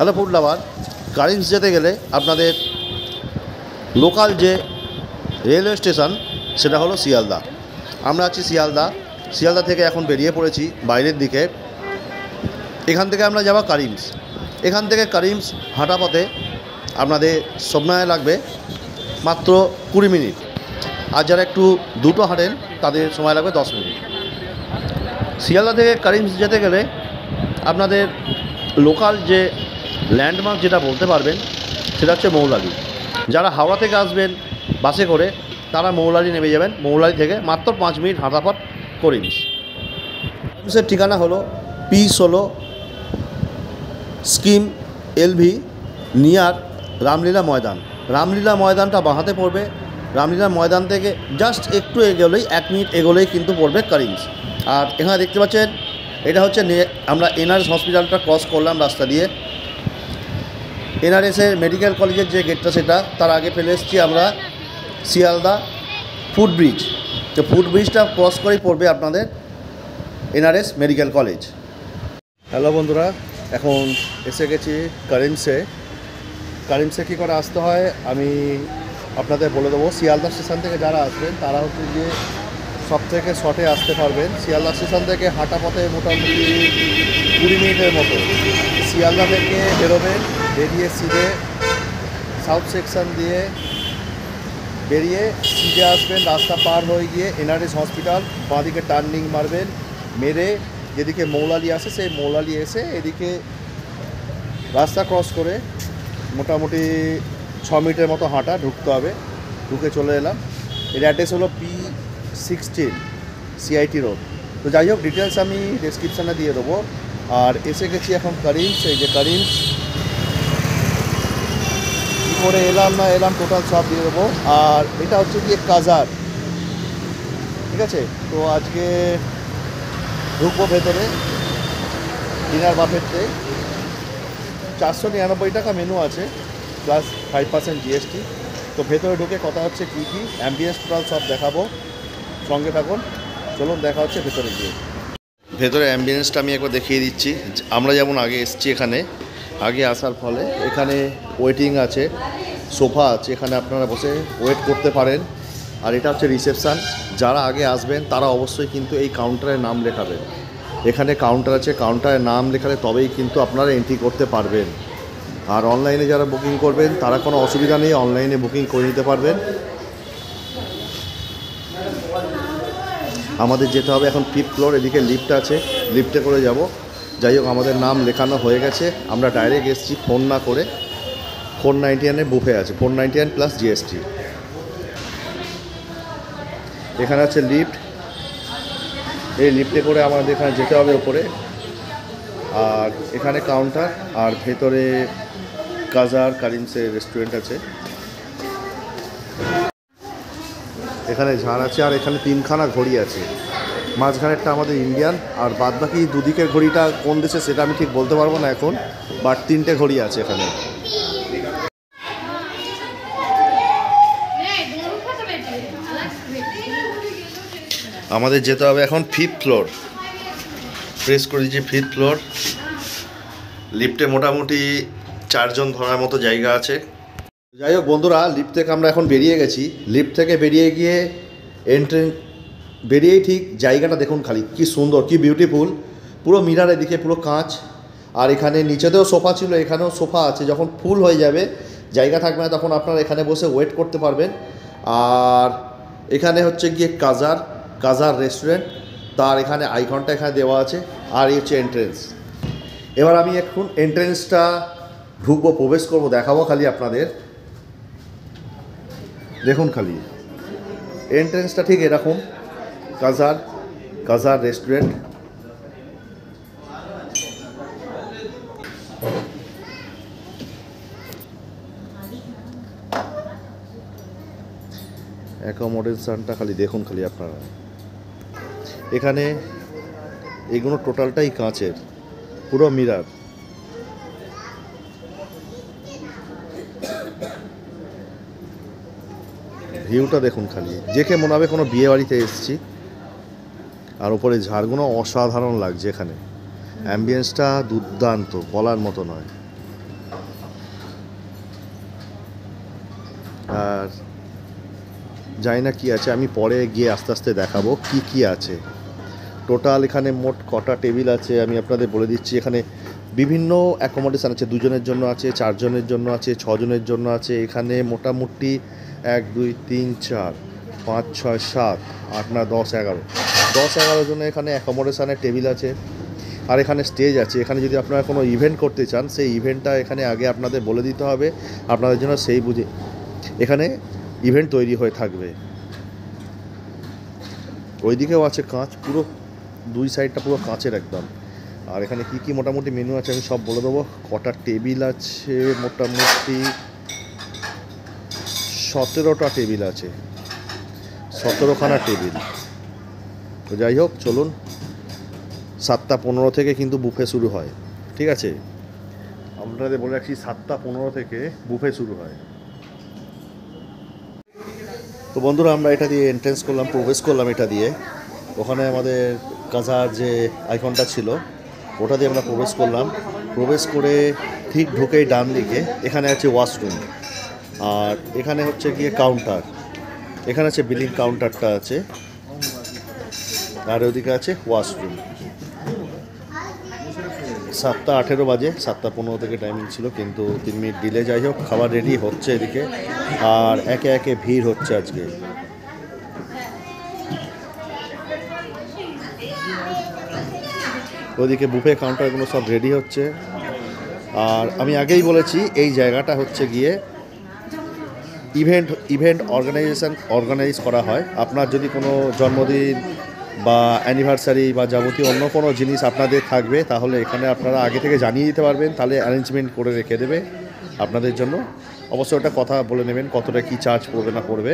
Hello food lover, কারিন্স যেতে গেলে আপনাদের লোকাল যে রেলওয়ে স্টেশন সেটা হলো শিয়ালদা। আমরা আছি শিয়ালদা থেকে এখন বেরিয়ে পড়েছি বাইরের দিকে। এখান থেকে আমরা যাব কারিন্স। এখান থেকে কারিন্স হাঁটা পথে আপনাদের সময় লাগবে মাত্র 20 মিনিট, আর যারা একটু দ্রুত হাঁটেন তাদের সময় লাগবে 10 মিনিট। শিয়ালদা থেকে কারিন্স যেতে গেলে আপনাদের লোকাল যে ল্যান্ডমার্ক যেটা বলতে পারবেন সেটা হচ্ছে মৌলালি। যারা হাওড়া থেকে আসবেন বাসে করে তারা মৌলালি নেমে যাবেন। মৌলালি থেকে মাত্র 5 মিনিট হাঁটা পথ কারিন্স। কারিন্সের ঠিকানা হলো P16 scheme LV near Ramlila Maidan. Ramlila ময়দানটা বাঁহাতে পড়বে। রামলীলা ময়দান থেকে জাস্ট একটু এগোলেই 1 মিনিট এগোলেই কিন্তু পড়বে কারিন্স। আর এখানে দেখতে পাচ্ছেন এটা হচ্ছে আমরা NRS হসপিটালটা ক্রস করলাম রাস্তা দিয়ে। NRSের মেডিকেল কলেজের যে গেটটা সেটা তার আগে ফেলে এসেছি আমরা শিয়ালদা ফুট ব্রিজ। তো ফুট ব্রিজটা ক্রস করেই পড়বে আপনাদের NRS মেডিকেল কলেজ। হ্যালো বন্ধুরা, এখন এসে গেছি কারিন্সে কী করে আসতে হয় আমি আপনাদের বলে দেবো। শিয়ালদা স্টেশন থেকে যারা আসবেন তারা হচ্ছে গিয়ে সব থেকে শর্টে আসতে পারবেন। শিয়ালদা স্টেশন থেকে হাঁটা পথে মোটামুটি 20 মিনিটের মতো। শিয়ালদা থেকে বেরোবেন, বেরিয়ে সিধে সাউথ সেকশন দিয়ে বেরিয়ে সিধে আসবেন। রাস্তা পার হয়ে গিয়ে NRS হসপিটাল, বাঁদিকে টার্নিং মারবেন, মেরে যেদিকে মৌলালি আসে সেই মৌলালি এসে এদিকে রাস্তা ক্রস করে মোটামুটি 6 মিনিটের মতো হাঁটা ঢুকতে হবে। ঢুকে চলে এলাম। এর অ্যাড্রেস হলো P16 CIT রোড। তো যাই হোক, ডিটেলস আমি ডেসক্রিপশানে দিয়ে দেবো। আর এসে গেছি এখন কারিন্স। এই যে কারিন্স কী করে এলাম না এলাম টোটাল সব দিয়ে দেবো। আর এটা হচ্ছে গিয়ে কাজার, ঠিক আছে। তো আজকে ঢুকবো ভেতরে ডিনার বাফেটে। 499 টাকা মেনু আছে প্লাস 5% GST। তো ভেতরে ঢুকে কথা হচ্ছে কী কী অ্যাম্বিয়েন্স টোটাল সব দেখাবো, সঙ্গে থাকুন। চলুন দেখা হচ্ছে ভেতরে গিয়ে। ভেতরে অ্যাম্বিয়েন্সটা আমি একবার দেখিয়ে দিচ্ছি। আমরা যেমন আগে এসেছি, এখানে আগে আসার ফলে এখানে ওয়েটিং আছে, সোফা আছে, এখানে আপনারা বসে ওয়েট করতে পারেন। আর এটা হচ্ছে রিসেপশান। যারা আগে আসবেন তারা অবশ্যই কিন্তু এই কাউন্টারে নাম লেখাবেন। এখানে কাউন্টার আছে, কাউন্টারে নাম লেখালে তবেই কিন্তু আপনারা এন্ট্রি করতে পারবেন। আর অনলাইনে যারা বুকিং করবেন তারা কোনো অসুবিধা নেই, অনলাইনে বুকিং করে নিতে পারবেন। আমাদের যেতে হবে এখন 5th ফ্লোর, এদিকে লিফট আছে, লিফটে করে যাব। যাই হোক, আমাদের নাম লেখানো হয়ে গেছে। আমরা ডাইরেক্ট এসেছি ফোন না করে। 499 বুফে আছে, 499 প্লাস GST। এখানে আছে লিফট, এই লিফটে করে আমাদের এখানে যেতে হবে ওপরে। আর এখানে কাউন্টার, আর ভেতরে কারিন্সের রেস্টুরেন্ট আছে। এখানে ঝাড় আছে, আর এখানে 3খানা ঘড়ি আছে। মাঝখানেরটা আমাদের ইন্ডিয়ান, আর বাদবাকি দুদিকের ঘড়িটা কোন দেশে সেটা আমি ঠিক বলতে পারবো না এখন, বাট 3টে ঘড়ি আছে এখানে। আমাদের যেতে হবে এখন 5th ফ্লোর। প্রেস করে দিচ্ছি 5th ফ্লোর। লিফটে মোটামুটি 4 জন ধরার মতো জায়গা আছে। যাই হোক বন্ধুরা, লিফট থেকে আমরা এখন বেরিয়ে গেছি। লিফট থেকে বেরিয়ে গিয়ে বেরিয়েই ঠিক জায়গাটা দেখুন খালি কি সুন্দর, কি বিউটিফুল। পুরো মিরার, এদিকে পুরো কাঁচ। আর এখানে নিচেতেও সোফা ছিল, এখানেও সোফা আছে। যখন ফুল হয়ে যাবে, জায়গা থাকবে না, তখন আপনারা এখানে বসে ওয়েট করতে পারবেন। আর এখানে হচ্ছে গিয়ে কাজার রেস্টুরেন্ট, তার এখানে আইকনটা এখানে দেওয়া আছে। আর এই হচ্ছে এন্ট্রেন্স। এবার আমি এখন এন্ট্রেন্সটা ঢুকবো, প্রবেশ করবো, দেখাবো খালি আপনাদের। দেখুন খালি এন্ট্রেন্সটা ঠিক এরকম, কাজার রেস্টুরেন্ট। অ্যাকোমোডেশনটা খালি দেখুন খালি আপনারা। এখানে এগুলো টোটালটাই কাঁচের, পুরো মিরার। ভিউটা দেখুন খালি, দেখে মনে হবে কোনো বিয়ে বাড়িতে এসেছি। আর উপরে ঝাড়গুলো অসাধারণ লাগছে। এখানে অ্যাম্বিয়েন্সটা দুর্দান্ত, বলার মতো নয়। আর জানি না কী আছে, আমি পরে গিয়ে আস্তে আস্তে দেখাবো কি কি আছে। টোটাল এখানে মোট কটা টেবিল আছে আমি আপনাদের বলে দিচ্ছি। এখানে বিভিন্ন অ্যাকোমোডেশান আছে, 2 জনের জন্য আছে, 4 জনের জন্য আছে, 6 জনের জন্য আছে। এখানে মোটামুটি 1 2 3 4 5 6 7 8 9 10 11 জনের এখানে অ্যাকোমোডেশানের টেবিল আছে। আর এখানে স্টেজ আছে। এখানে যদি আপনারা কোনো ইভেন্ট করতে চান, সেই ইভেন্টটা এখানে আগে আপনাদের বলে দিতে হবে, আপনাদের জন্য সেই বুঝে এখানে ইভেন্ট তৈরি হয়ে থাকবে। ওইদিকেও আছে কাঁচ, পুরো 2 সাইডটা পুরো কাঁচের একদম। আর এখানে কি কি মোটামুটি মেনু আছে আমি সব বলে দেবো। কটা টেবিল আছে, মোটামুটি 17টা টেবিল আছে, 17খানা টেবিল। তো যাই হোক, চলুন। 7টা 15 থেকে কিন্তু বুফে শুরু হয়, ঠিক আছে? আপনাদের বলে রাখছি 7টা 15 থেকে বুফে শুরু হয়। তো বন্ধুরা, আমরা এটা দিয়ে এন্ট্রেন্স করলাম, প্রবেশ করলাম এটা দিয়ে। ওখানে আমাদের কাজার যে আইকনটা ছিল ওটা দিয়ে আমরা প্রবেশ করলাম। প্রবেশ করে ঠিক ঢুকেই ডান দিকে এখানে আছে ওয়াশরুম, আর এখানে হচ্ছে গিয়ে কাউন্টার। এখানে আছে বিলিং কাউন্টারটা আছে, আর ওদিকে আছে ওয়াশরুম। 7টা 18 বাজে, 7টা 15 থেকে টাইমিং ছিল, কিন্তু 3 মিনিট ডিলে। যাই হোক, খাবার রেডি হচ্ছে এদিকে, আর একে একে ভিড় হচ্ছে আজকে। ওইদিকে বুফে কাউন্টারগুলো সব রেডি হচ্ছে। আর আমি আগেই বলেছি এই জায়গাটা হচ্ছে গিয়ে ইভেন্ট অর্গানাইজ করা হয়। আপনার যদি কোনো জন্মদিন বা অ্যানিভার্সারি বা যাবতীয় অন্য কোনো জিনিস আপনাদের থাকবে, তাহলে এখানে আপনারা আগে থেকে জানিয়ে দিতে পারবেন, তাহলে অ্যারেঞ্জমেন্ট করে রেখে দেবে আপনাদের জন্য। অবশ্যই ওটা কথা বলে নেবেন কতটা কী চার্জ পড়বে না পড়বে।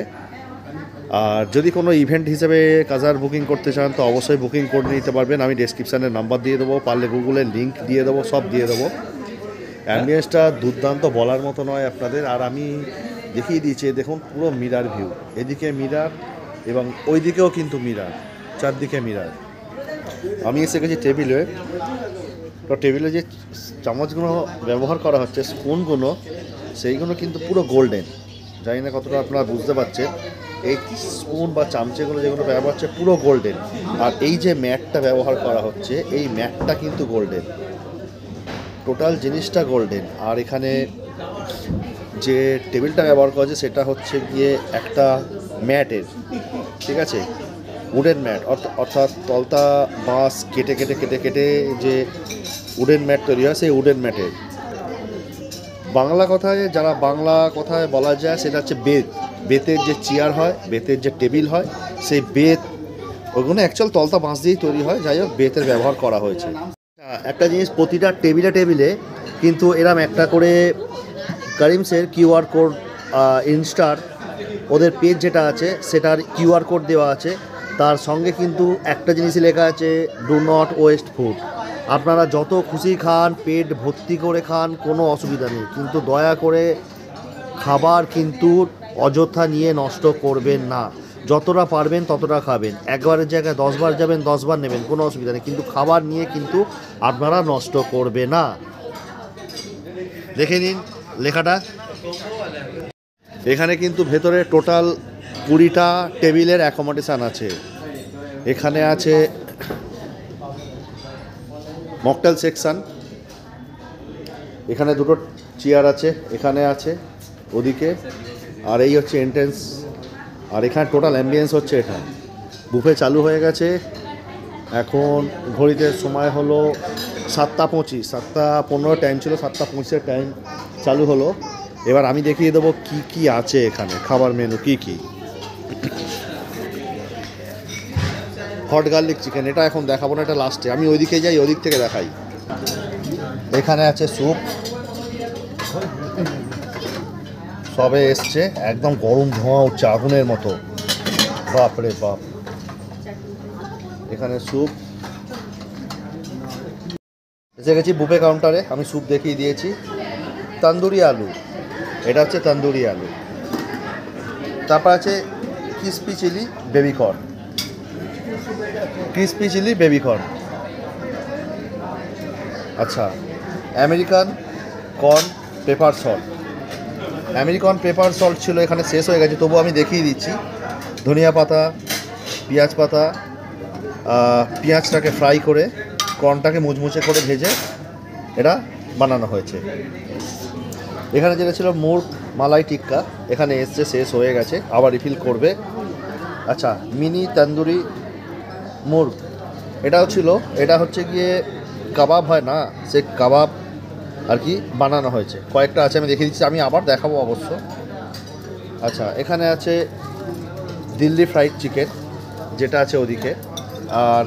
আর যদি কোনো ইভেন্ট হিসেবে কাজার বুকিং করতে চান, তো অবশ্যই বুকিং করে নিতে পারবেন। আমি ডেসক্রিপশানে নাম্বার দিয়ে দেবো, পারলে গুগলের লিঙ্ক দিয়ে দেবো, সব দিয়ে দেবো। অ্যাম্বিয়েন্সটা দুর্দান্ত, বলার মতো নয় আপনাদের। আর আমি দেখিয়ে দিয়েছি, দেখুন পুরো মিরার ভিউ, এদিকে মিরার এবং ওই দিকেও কিন্তু মিরার, চারদিকে মিরার। আমি এসে গেছি টেবিলে। তো টেবিলে যে চামচগুলো ব্যবহার করা হচ্ছে, স্পুনগুলো, সেইগুলো কিন্তু পুরো গোল্ডেন। জানি না কতটা আপনারা বুঝতে পারছেন। এই স্পুন বা চামচেগুলো যেগুলো ব্যবহার হচ্ছে পুরো গোল্ডেন। আর এই যে ম্যাটটা ব্যবহার করা হচ্ছে, এই ম্যাটটা কিন্তু গোল্ডেন, টোটাল জিনিসটা গোল্ডেন। আর এখানে যে টেবিলটা ব্যবহার করা হচ্ছে সেটা হচ্ছে গিয়ে একটা ম্যাটের, ঠিক আছে, উডেন ম্যাট, অর্থাৎ তলতা বাঁশ কেটে কেটে কেটে কেটে যে উডেন ম্যাট তৈরি হয়, সেই উডেন ম্যাটের। বাংলা কথায়, যারা বাংলা কথায় বলা যায়, সেটা হচ্ছে বেতের যে চেয়ার হয়, বেতের যে টেবিল হয়, সেই বেত, ওইগুলো অ্যাকচুয়াল তলতা বাঁশ দিয়েই তৈরি হয়। যাই হোক, বেতের ব্যবহার করা হয়েছে। একটা জিনিস, প্রতিটা টেবিলে কিন্তু এরম একটা করে কারিমসের কিউআর কোড, ইনস্টার ওদের পেজ যেটা আছে সেটার কিউআর কোড দেওয়া আছে। তার সঙ্গে কিন্তু একটা জিনিসই লেখা আছে, ডু নট ওয়েস্ট ফুড। আপনারা যত খুশি খান, পেট ভর্তি করে খান, কোনো অসুবিধা নেই, কিন্তু দয়া করে খাবার কিন্তু অযথা নিয়ে নষ্ট করবেন না। যতটা পারবেন ততটা খাবেন, একবারের জায়গায় 10 বার যাবেন, 10 বার নেবেন, কোনো অসুবিধা নেই, কিন্তু খাবার নিয়ে কিন্তু আপনারা নষ্ট করবে না। দেখে নিন লেখাটা। এখানে কিন্তু ভেতরে টোটাল 20টা টেবিলের অ্যাকোমোডেশান আছে। এখানে আছে মকটেল সেকশান, এখানে 2টো চেয়ার আছে, এখানে আছে, ওদিকে। আর এই হচ্ছে এন্ট্রেন্স। আর এখানে টোটাল অ্যাম্বিয়েন্স হচ্ছে এটা। বুফে চালু হয়ে গেছে, এখন ঘড়িতে সময় হলো 7টা 25, 7টা 15 টাইম ছিল, 7টা 25 টাইম চালু হলো। এবার আমি দেখিয়ে দেবো কি কি আছে এখানে, খাবার মেনু কি কি। হট গার্লিক চিকেন, এটা এখন দেখাবো না, এটা লাস্টে। আমি ওইদিকে যাই, ওদিক থেকে দেখাই। এখানে আছে স্যুপ, সবে এসছে, একদম গরম ধোঁয়া উঠছে আগুনের মতো, বাপরে বাপ। এখানে স্যুপ। এসে গেছি বুফে কাউন্টারে, আমি স্যুপ দেখিয়ে দিয়েছি। তন্দুরি আলু, এটা হচ্ছে তন্দুরি আলু। তারপর আছে crispy chilli baby corn, crispy chilli baby corn. আচ্ছা, American corn pepper salt, American pepper salt ছিল, এখানে শেষ হয়ে গেছে, তবু আমি দেখিয়ে দিচ্ছি। ধনিয়া পাতা, পেঁয়াজ পাতা, পেঁয়াজটাকে ফ্রাই করে কর্নটাকে মুচমুচে করে ভেজে এটা বানানো হয়েছে। এখানে যেটা ছিল মুরগ মালাই টিক্কা, এখানে এসছে, শেষ হয়ে গেছে, আবার রিফিল করবে। আচ্ছা, মিনি তন্দুরি মুরগ এটাও ছিল, এটা হচ্ছে গিয়ে কাবাব হয় না, সে কাবাব আর কি বানানো হয়েছে। কয়েকটা আছে, আমি দেখিয়ে দিচ্ছি, আমি আবার দেখাবো অবশ্য। আচ্ছা, এখানে আছে দিল্লি ফ্রাইড চিকেন যেটা আছে ওদিকে, আর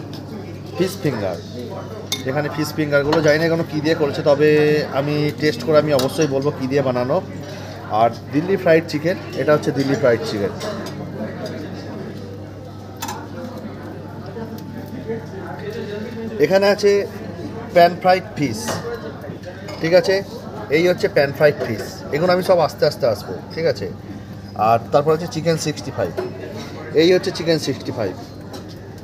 ফিশ ফিঙ্গার। এখানে ফিশ ফিঙ্গারগুলো জানি না কোনো কী দিয়ে করেছে, তবে আমি টেস্ট করে আমি অবশ্যই বলবো কী দিয়ে বানানো। আর দিল্লি ফ্রাইড চিকেন, এটা হচ্ছে দিল্লি ফ্রাইড চিকেন। এখানে আছে প্যান ফ্রাইড ফিশ, ঠিক আছে, এই হচ্ছে প্যান ফ্রাইড ফিশ। এগুলো আমি সব আস্তে আস্তে আসবো, ঠিক আছে। আর তারপর হচ্ছে চিকেন 65, এই হচ্ছে চিকেন 65।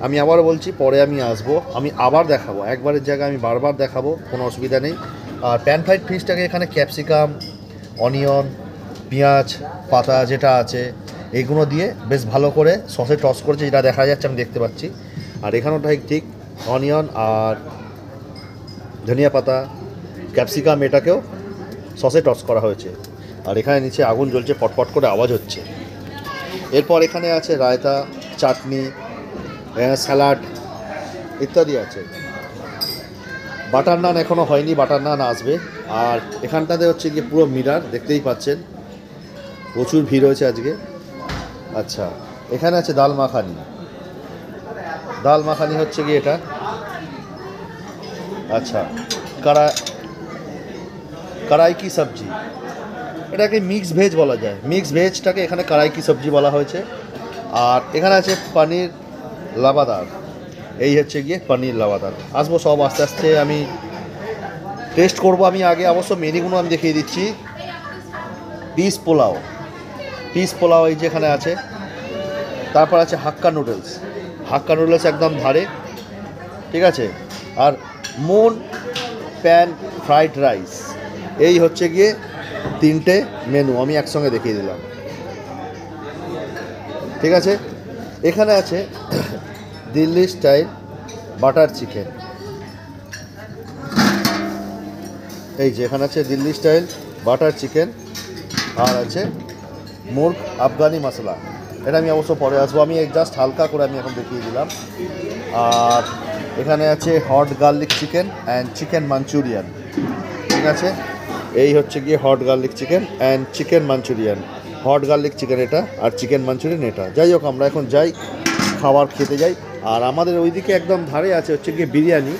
আমি আবার বলছি, পরে আমি আসবো, আমি আবার দেখাবো, একবারের জায়গায় আমি বারবার দেখাবো, কোনো অসুবিধা নেই। আর প্যান ফ্রাইড ফিশটাকে এখানে ক্যাপসিকাম, অনিয়ন, পেঁয়াজ পাতা যেটা আছে এইগুলো দিয়ে বেশ ভালো করে সসে টস করেছে, যেটা দেখা যাচ্ছে, আমি দেখতে পাচ্ছি। আর এখানেও ঠিক অনিয়ন আর ধনিয়া পাতা, ক্যাপসিকাম, এটাকেও সসে টস করা হয়েছে। আর এখানে নিচে আগুন জ্বলছে, পটপট করে আওয়াজ হচ্ছে। এরপর এখানে আছে রায়তা, চাটনি, স্যালাড ইত্যাদি আছে। বাটার নান এখনও হয়নি, বাটার নান আসবে। আর এখানটাতে হচ্ছে গিয়ে পুরো মিরার, দেখতেই পাচ্ছেন প্রচুর ভিড় হয়েছে আজকে। আচ্ছা, এখানে আছে দাল মাখানি। দাল মাখানি হচ্ছে গিয়ে এটা, আচ্ছা, কড়াই কি সবজি, এটাকে মিক্স ভেজ বলা যায়, মিক্স ভেজটাকে এখানে কড়াই কি সবজি বলা হয়েছে। আর এখানে আছে পনির লাবাদার, এই হচ্ছে গিয়ে পনির লাবাদার। আসবো সব আস্তে আস্তে আমি টেস্ট করব। আমি আগে অবশ্য মেনুগুলো আমি দেখিয়ে দিচ্ছি। পিস পোলাও, পিস পোলাও এই যেখানে আছে। তারপর আছে হাক্কা নুডলস, হাক্কা নুডলস একদম ধারে, ঠিক আছে। আর মুন প্যান ফ্রাইড রাইস, এই হচ্ছে গিয়ে তিনটে মেনু আমি একসঙ্গে দেখিয়ে দিলাম, ঠিক আছে। এখানে আছে দিল্লি স্টাইল বাটার চিকেন, এই যে এখানে আছে দিল্লি স্টাইল বাটার চিকেন। আর আছে মুরগ আফগানি মশলা, এটা আমি অবশ্য পরে আসবো, আমি জাস্ট হালকা করে আমি এখন দেখিয়ে দিলাম। আর এখানে আছে hot garlic chicken and chicken Manchurian, ঠিক আছে। এই হচ্ছে গিয়ে hot garlic chicken and chicken Manchurian, hot garlic chicken এটা, আর চিকেন মাঞ্চুরিয়ান এটা। যাই হোক, আমরা এখন যাই, খাবার খেতে যাই। আর আমাদের ওইদিকে একদম ধারে আছে হচ্ছে গিয়ে বিরিয়ানি,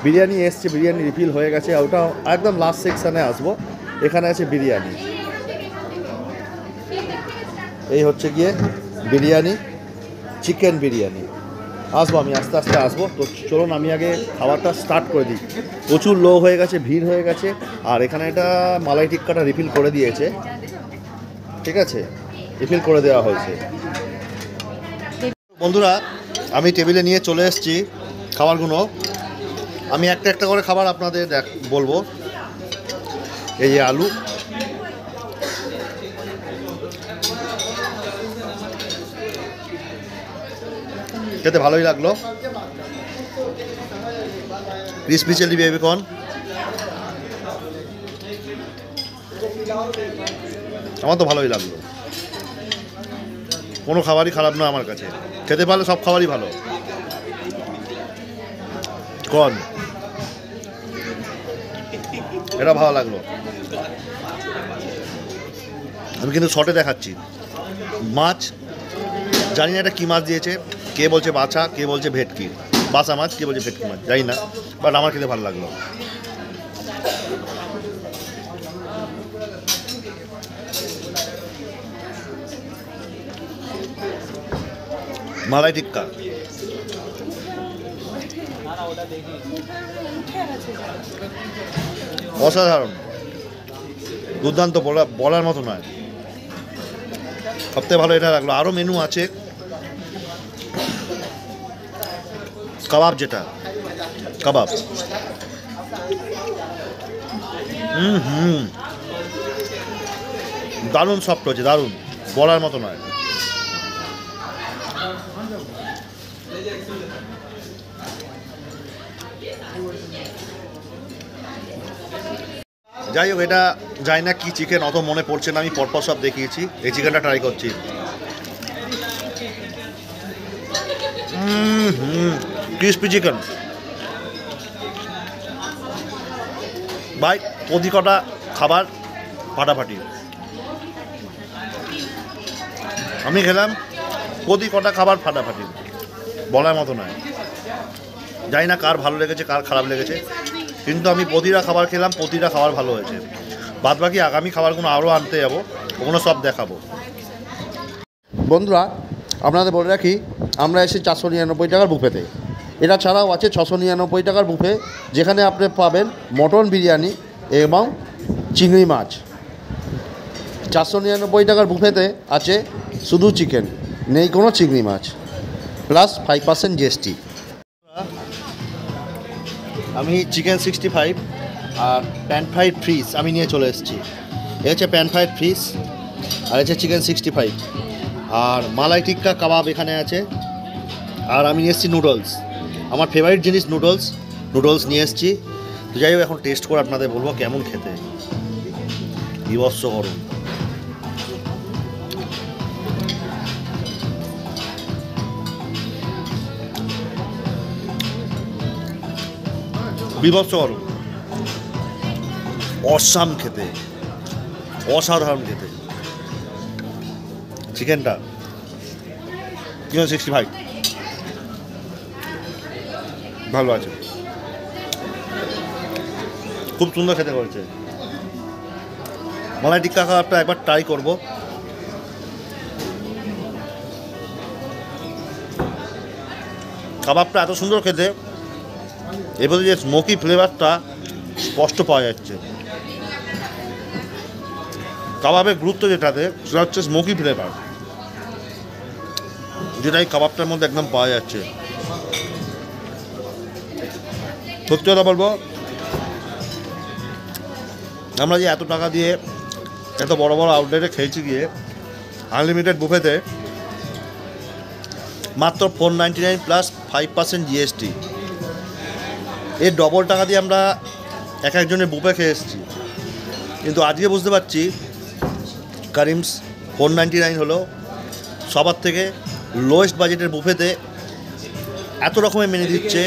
বিরিয়ানি এসছে, বিরিয়ানি রিফিল হয়ে গেছে, ওটা একদম লাস্ট সেকশানে আসবো। এখানে আছে বিরিয়ানি, এই হচ্ছে গিয়ে বিরিয়ানি, চিকেন বিরিয়ানি। আসবো আমি আস্তে আস্তে আসবো, তো চলুন আমি আগে খাবারটা স্টার্ট করে দিই। প্রচুর লো হয়ে গেছে, ভিড় হয়ে গেছে। আর এখানে এটা মালাই টিক্কাটা রিফিল করে দিয়েছে, ঠিক আছে, রিফিল করে দেওয়া হয়েছে। বন্ধুরা, আমি টেবিলে নিয়ে চলে এসেছি খাবারগুলো। আমি একটা একটা করে খাবার আপনাদের বলবো। এই যে আলু, খেতে ভালোই লাগলো। ক্রিসপি চিলি বেবিকর্ন, আমার তো ভালোই লাগলো, কোনো খাবারই খারাপ নয় আমার কাছে, খেতে ভালো, সব খাবারই ভালো। কর্ন, এটা ভালো লাগলো। আমি কিন্তু শর্টে দেখাচ্ছি। মাছ জানি না এটা কী মাছ দিয়েছে, কে বলছে বাছা, কে বলছে ভেটকি, বাসা মাছ, কে বলছে ভেটকি মাছ, জানি না, বাট আমার খেতে ভালো লাগলো। মালাই টিক্কা, অসাধারণ, দুর্দান্ত, বলার মতো নয়, সবথেকে ভালো এটা লাগলো। আরও মেনু আছে, কাবাব, যেটা কাবাব, দারুণ সফট হয়েছে, দারুণ, বলার মতো নয়। যাই হোক, এটা জানি না কি চিকেন, অত মনে পড়ছে না, আমি পরপর সব দেখিয়েছি। এই চিকেনটা ট্রাই করছি। ক্রিসপি চিকেন ভাই, প্রতি কটা খাবার ফাটাফাটি। আমি খেলাম, প্রতি কটা খাবার ফাটাফাটি, বলার মতো নয়। জানি না কার ভালো লেগেছে কার খারাপ লেগেছে, কিন্তু আমি প্রতিটা খাবার খেলাম, প্রতিটা খাবার ভালো হয়েছে। বাদ বাকি আগামী খাবারগুলো আরও আনতে যাবো, ওগুলো সব দেখাবো। বন্ধুরা, আপনাদের বলে রাখি, আমরা এসে 499 টাকার বুফেতে। এটা ছাড়াও আছে 699 টাকার বুফে, যেখানে আপনি পাবেন মটন বিরিয়ানি এবং চিংড়ি মাছ। 499 টাকার বুফেতে আছে শুধু চিকেন, নেই কোনো চিংড়ি মাছ, প্লাস 5% GST। আমি চিকেন 65 আর প্যান ফ্রাইড ফিশ আমি নিয়ে চলে এসেছি। এ হচ্ছে প্যান ফ্রাইড ফিশ, আর হচ্ছে চিকেন 65, আর মালাই টিক্কা কাবাব এখানে আছে। আর আমি নিয়ে এসেছি নুডলস, আমার ফেভারিট জিনিস নুডলস নিয়ে এসেছি। তো যাই হোক, এখন টেস্ট করে আপনাদের বলবো কেমন খেতে, বিভৎস গরম। বিভৎস গরম, অসাম খেতে, অসাধারণ খেতে। চিকেনটা চিকেন 65 ভালো আছে, খুব সুন্দর খেতে করেছে। মালাই টিক্কা কাবাবটা একবার ট্রাই করব। কাবাবটা এত সুন্দর খেতে, এবারে যে স্মোকি ফ্লেভারটা স্পষ্ট পাওয়া যাচ্ছে। কাবাবের গুরুত্ব যেটাতে, সেটা হচ্ছে স্মোকি ফ্লেভার, যেটাই কাবাবটার মধ্যে একদম পাওয়া যাচ্ছে। সত্যি কথা বলবো, আমরা যে এত টাকা দিয়ে এত বড় বড় আউটলেটে খেয়েছি গিয়ে, আনলিমিটেড বুফেতে মাত্র 499 প্লাস 5% GST, এর ডবল টাকা দিয়ে আমরা এক একজনের বুফে খেয়ে এসেছি। কিন্তু আজকে বুঝতে পারছি কারিমস 499 হলো সবার থেকে লোয়েস্ট বাজেটের বুফেতে এত রকমের মেনু দিচ্ছে।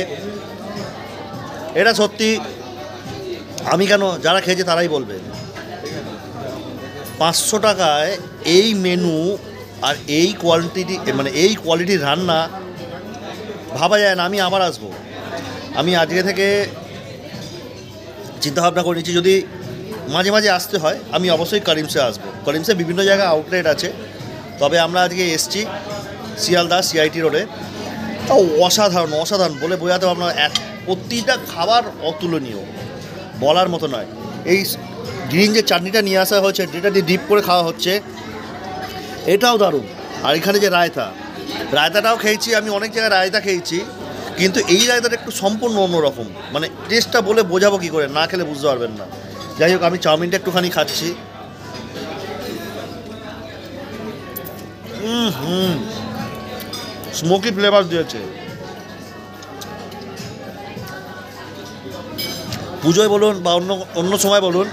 এটা সত্যি, আমি কেন, যারা খেয়েছে তারাই বলবে। 500 টাকায় এই মেনু আর এই কোয়ালিটি, মানে এই কোয়ালিটির রান্না ভাবা যায় না। আমি আবার আসবো, আমি আজকে থেকে চিন্তাভাবনা করে নিচ্ছি, যদি মাঝে মাঝে আসতে হয় আমি অবশ্যই কারিমসে আসবো। কারিমসে বিভিন্ন জায়গায় আউটলেট আছে, তবে আমরা আজকে এসছি শিয়ালদা CIT রোডে। অসাধারণ অসাধারণ বলে বোঝাতে পারবো না, প্রতিটা খাবার অতুলনীয়, বলার মতো নয়। এই গ্রিন যে চাটনিটা নিয়ে আসা হয়েছে, যেটা দিয়ে ডিপ করে খাওয়া হচ্ছে, এটাও দারুণ। আর এখানে যে রায়তাটাও খেয়েছি, আমি অনেক জায়গায় রায়তা খেয়েছি, কিন্তু এই রায়তাটা একটু সম্পূর্ণ অন্যরকম। মানে টেস্টটা বলে বোঝাবো কী করে, না খেলে বুঝতে পারবেন না। যাই হোক, আমি চাউমিনটা একটুখানি খাচ্ছি। স্মোকি ফ্লেভার দিয়েছে। পুজোয় বলুন বা অন্য সময় বলুন,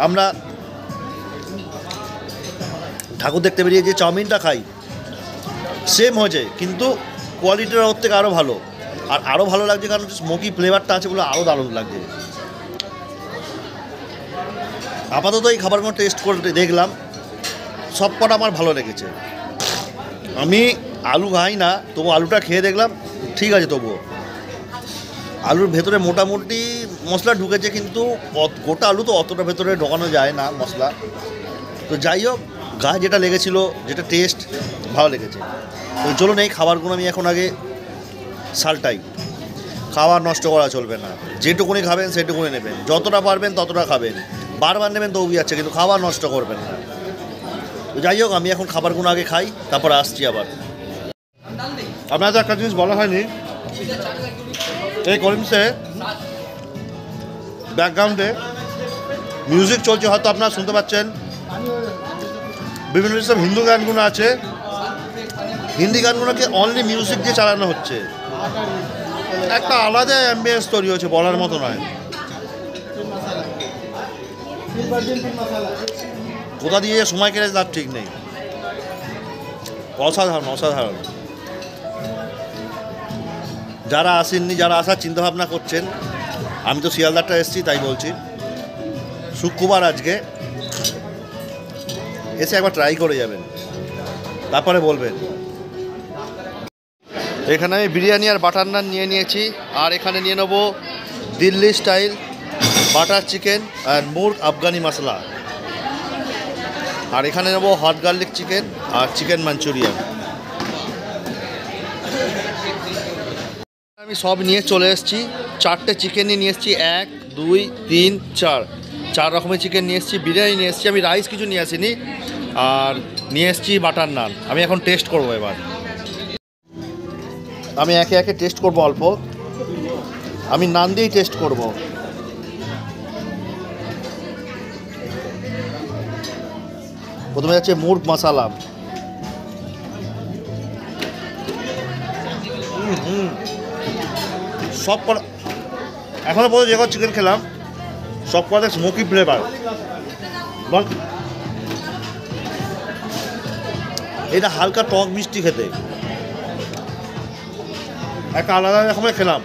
আমরা ঠাকুর দেখতে বেরিয়ে যে চাউমিনটা খাই সেম হয়েছে, কিন্তু কোয়ালিটিটা ওর থেকে আরও ভালো। আর আরও ভালো লাগছে কারণ স্মোকি ফ্লেভারটা আছে বলে আরও দারুণ লাগছে। আপাতত এই খাবারগুলো টেস্ট করে দেখলাম, সব কটা আমার ভালো লেগেছে। আমি আলু খাই না, তবু আলুটা খেয়ে দেখলাম ঠিক আছে। তবুও আলুর ভেতরে মোটামুটি মশলা ঢুকেছে, কিন্তু গোটা আলু তো অতটা ভেতরে ঢোকানো যায় না মশলা। তো যাই হোক, গায়ে যেটা লেগেছিল, যেটা টেস্ট ভালো লেগেছে। তো চলুন এই খাবারগুলো আমি এখন আগে সালটাই। খাবার নষ্ট করা চলবে না, যেটুকুনি খাবেন সেটুকুনি নেবেন, যতটা পারবেন ততটা খাবেন, বারবার নেবেন তো যাচ্ছে, কিন্তু খাবার নষ্ট করবেন না। তো যাই হোক, আমি এখন খাবারগুলো আগে খাই, তারপর আসছি আবার। আপনার তো একটা জিনিস বলা হয়নি, এই করিমসে ব্যাকগ্রাউন্ডে মিউজিক চলছে, হয়তো আপনারা শুনতে পাচ্ছেন। বিভিন্ন যেসব হিন্দু গানগুলো আছে, হিন্দি গানগুলোকে অনলি মিউজিক দিয়ে চালানো হচ্ছে। একটা আলাদা অ্যাম্বিয়েন্স তৈরি হচ্ছে, বলার মতো নয়। কোথা দিয়ে সময় কেটে তার ঠিক নেই। অসাধারণ অসাধারণ। যারা আসেননি, যারা আসার চিন্তাভাবনা করছেন, আমি তো শিয়ালদারটা এসেছি তাই বলছি, শুক্রবার আজকে এসে একবার ট্রাই করে যাবেন, তারপরে বলবেন। এখানে আমি বিরিয়ানি আর বাটার নান নিয়ে নিয়েছি, আর এখানে নিয়ে নেবো দিল্লি স্টাইল বাটার চিকেন আর মুর্গ আফগানি মশলা, আর এখানে নেবো হট গার্লিক চিকেন আর চিকেন মাঞ্চুরিয়ান। আমি সব নিয়ে চলে এসেছি, 4টে চিকেনই নিয়ে এসেছি, 1 2 3 4 4 রকমের চিকেন নিয়ে এসেছি, বিরিয়ানি নিয়ে এসেছি, আমি রাইস কিছু নিয়ে আসিনি, আর নিয়ে এসেছি বাটার নান। আমি এখন টেস্ট করব, এবার আমি একে একে টেস্ট করব। অল্প আমি নান দিয়েই টেস্ট করব। প্রথমে যাচ্ছে মুর্গ মশালা। সব কটা এখনো পর্যন্ত যে কটা চিকেন খেলাম সব কটা স্মোকি ফ্লেভার। এটা হালকা টক মিষ্টি খেতে, একটা আলাদা রকমের খেলাম।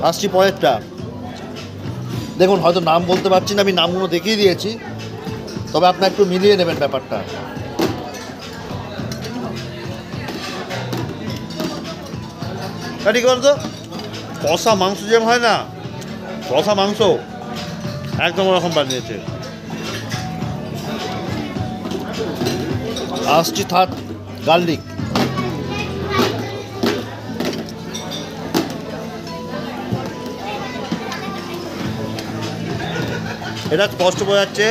আসছি পরেরটা। দেখুন, হয়তো নাম বলতে পারছি না, আমি নামগুলো দেখিয়ে দিয়েছি, তবে আপনার একটু মিলিয়ে নেবেন ব্যাপারটা। ঠিক বলতো, কষা মাংস যেমন হয় না, কষা মাংস একদম ওরকম বানিয়েছে। আসছি থার্ড, গার্লিক। এটা স্পষ্ট বোঝা যাচ্ছে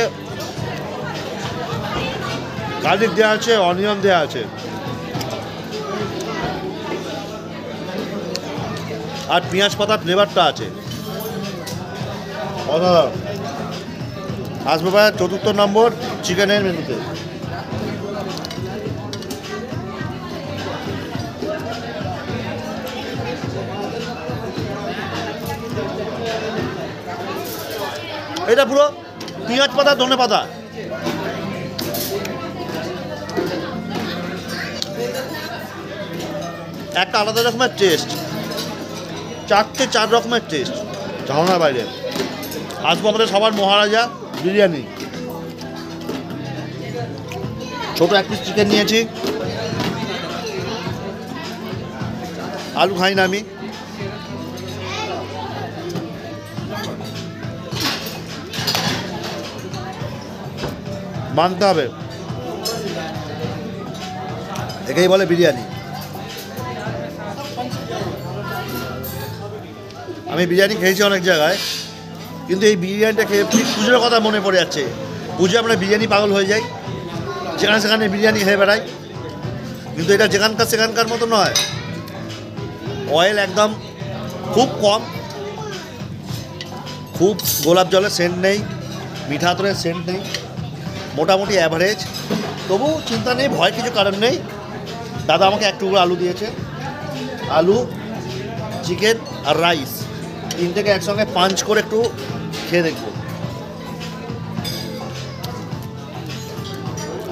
গার্লিক দেওয়া আছে, অনিয়ন দেওয়া আছে, আর পেঁয়াজ পাতা ফ্লেভারটা আছে। অসাধারণ। আসবে ভাই 4র্থ নম্বর চিকেনের মেনুতে। এটা পুরো পেঁয়াজ পাতা, ধনে পাতা, একটা আলাদা রকমের টেস্ট। 4 রকমের টেস্ট, ধারণার বাইরে। আসবো আমাদের সবার মহারাজা বিরিয়ানি। ছোট 1 পিস চিকেন নিয়েছি, আলু খাই না আমি। মানতে হবে, একেই বলে বিরিয়ানি। আমি বিরিয়ানি খেয়েছি অনেক জায়গায়, কিন্তু এই বিরিয়ানিটা খেয়ে ঠিক পুজোর কথা মনে পড়ে যাচ্ছে। পুজো আমরা বিরিয়ানি পাগল হয়ে যাই, যেখানে সেখানে বিরিয়ানি খেয়ে বেড়াই, কিন্তু এটা সেখানকার মতো নয়। অয়েল একদম খুব কম, খুব গোলাপ জলের সেন্ট নেই, মিঠা আতরের সেন্ট নেই, মোটামুটি অ্যাভারেজ। তবু চিন্তা নেই, ভয় কিছু কারণ নেই। দাদা আমাকে 1 টুকরো আলু দিয়েছে, আলু, চিকেন আর রাইস, 3টেকে একসঙ্গে পাঞ্চ করে একটু খেয়ে দেখব।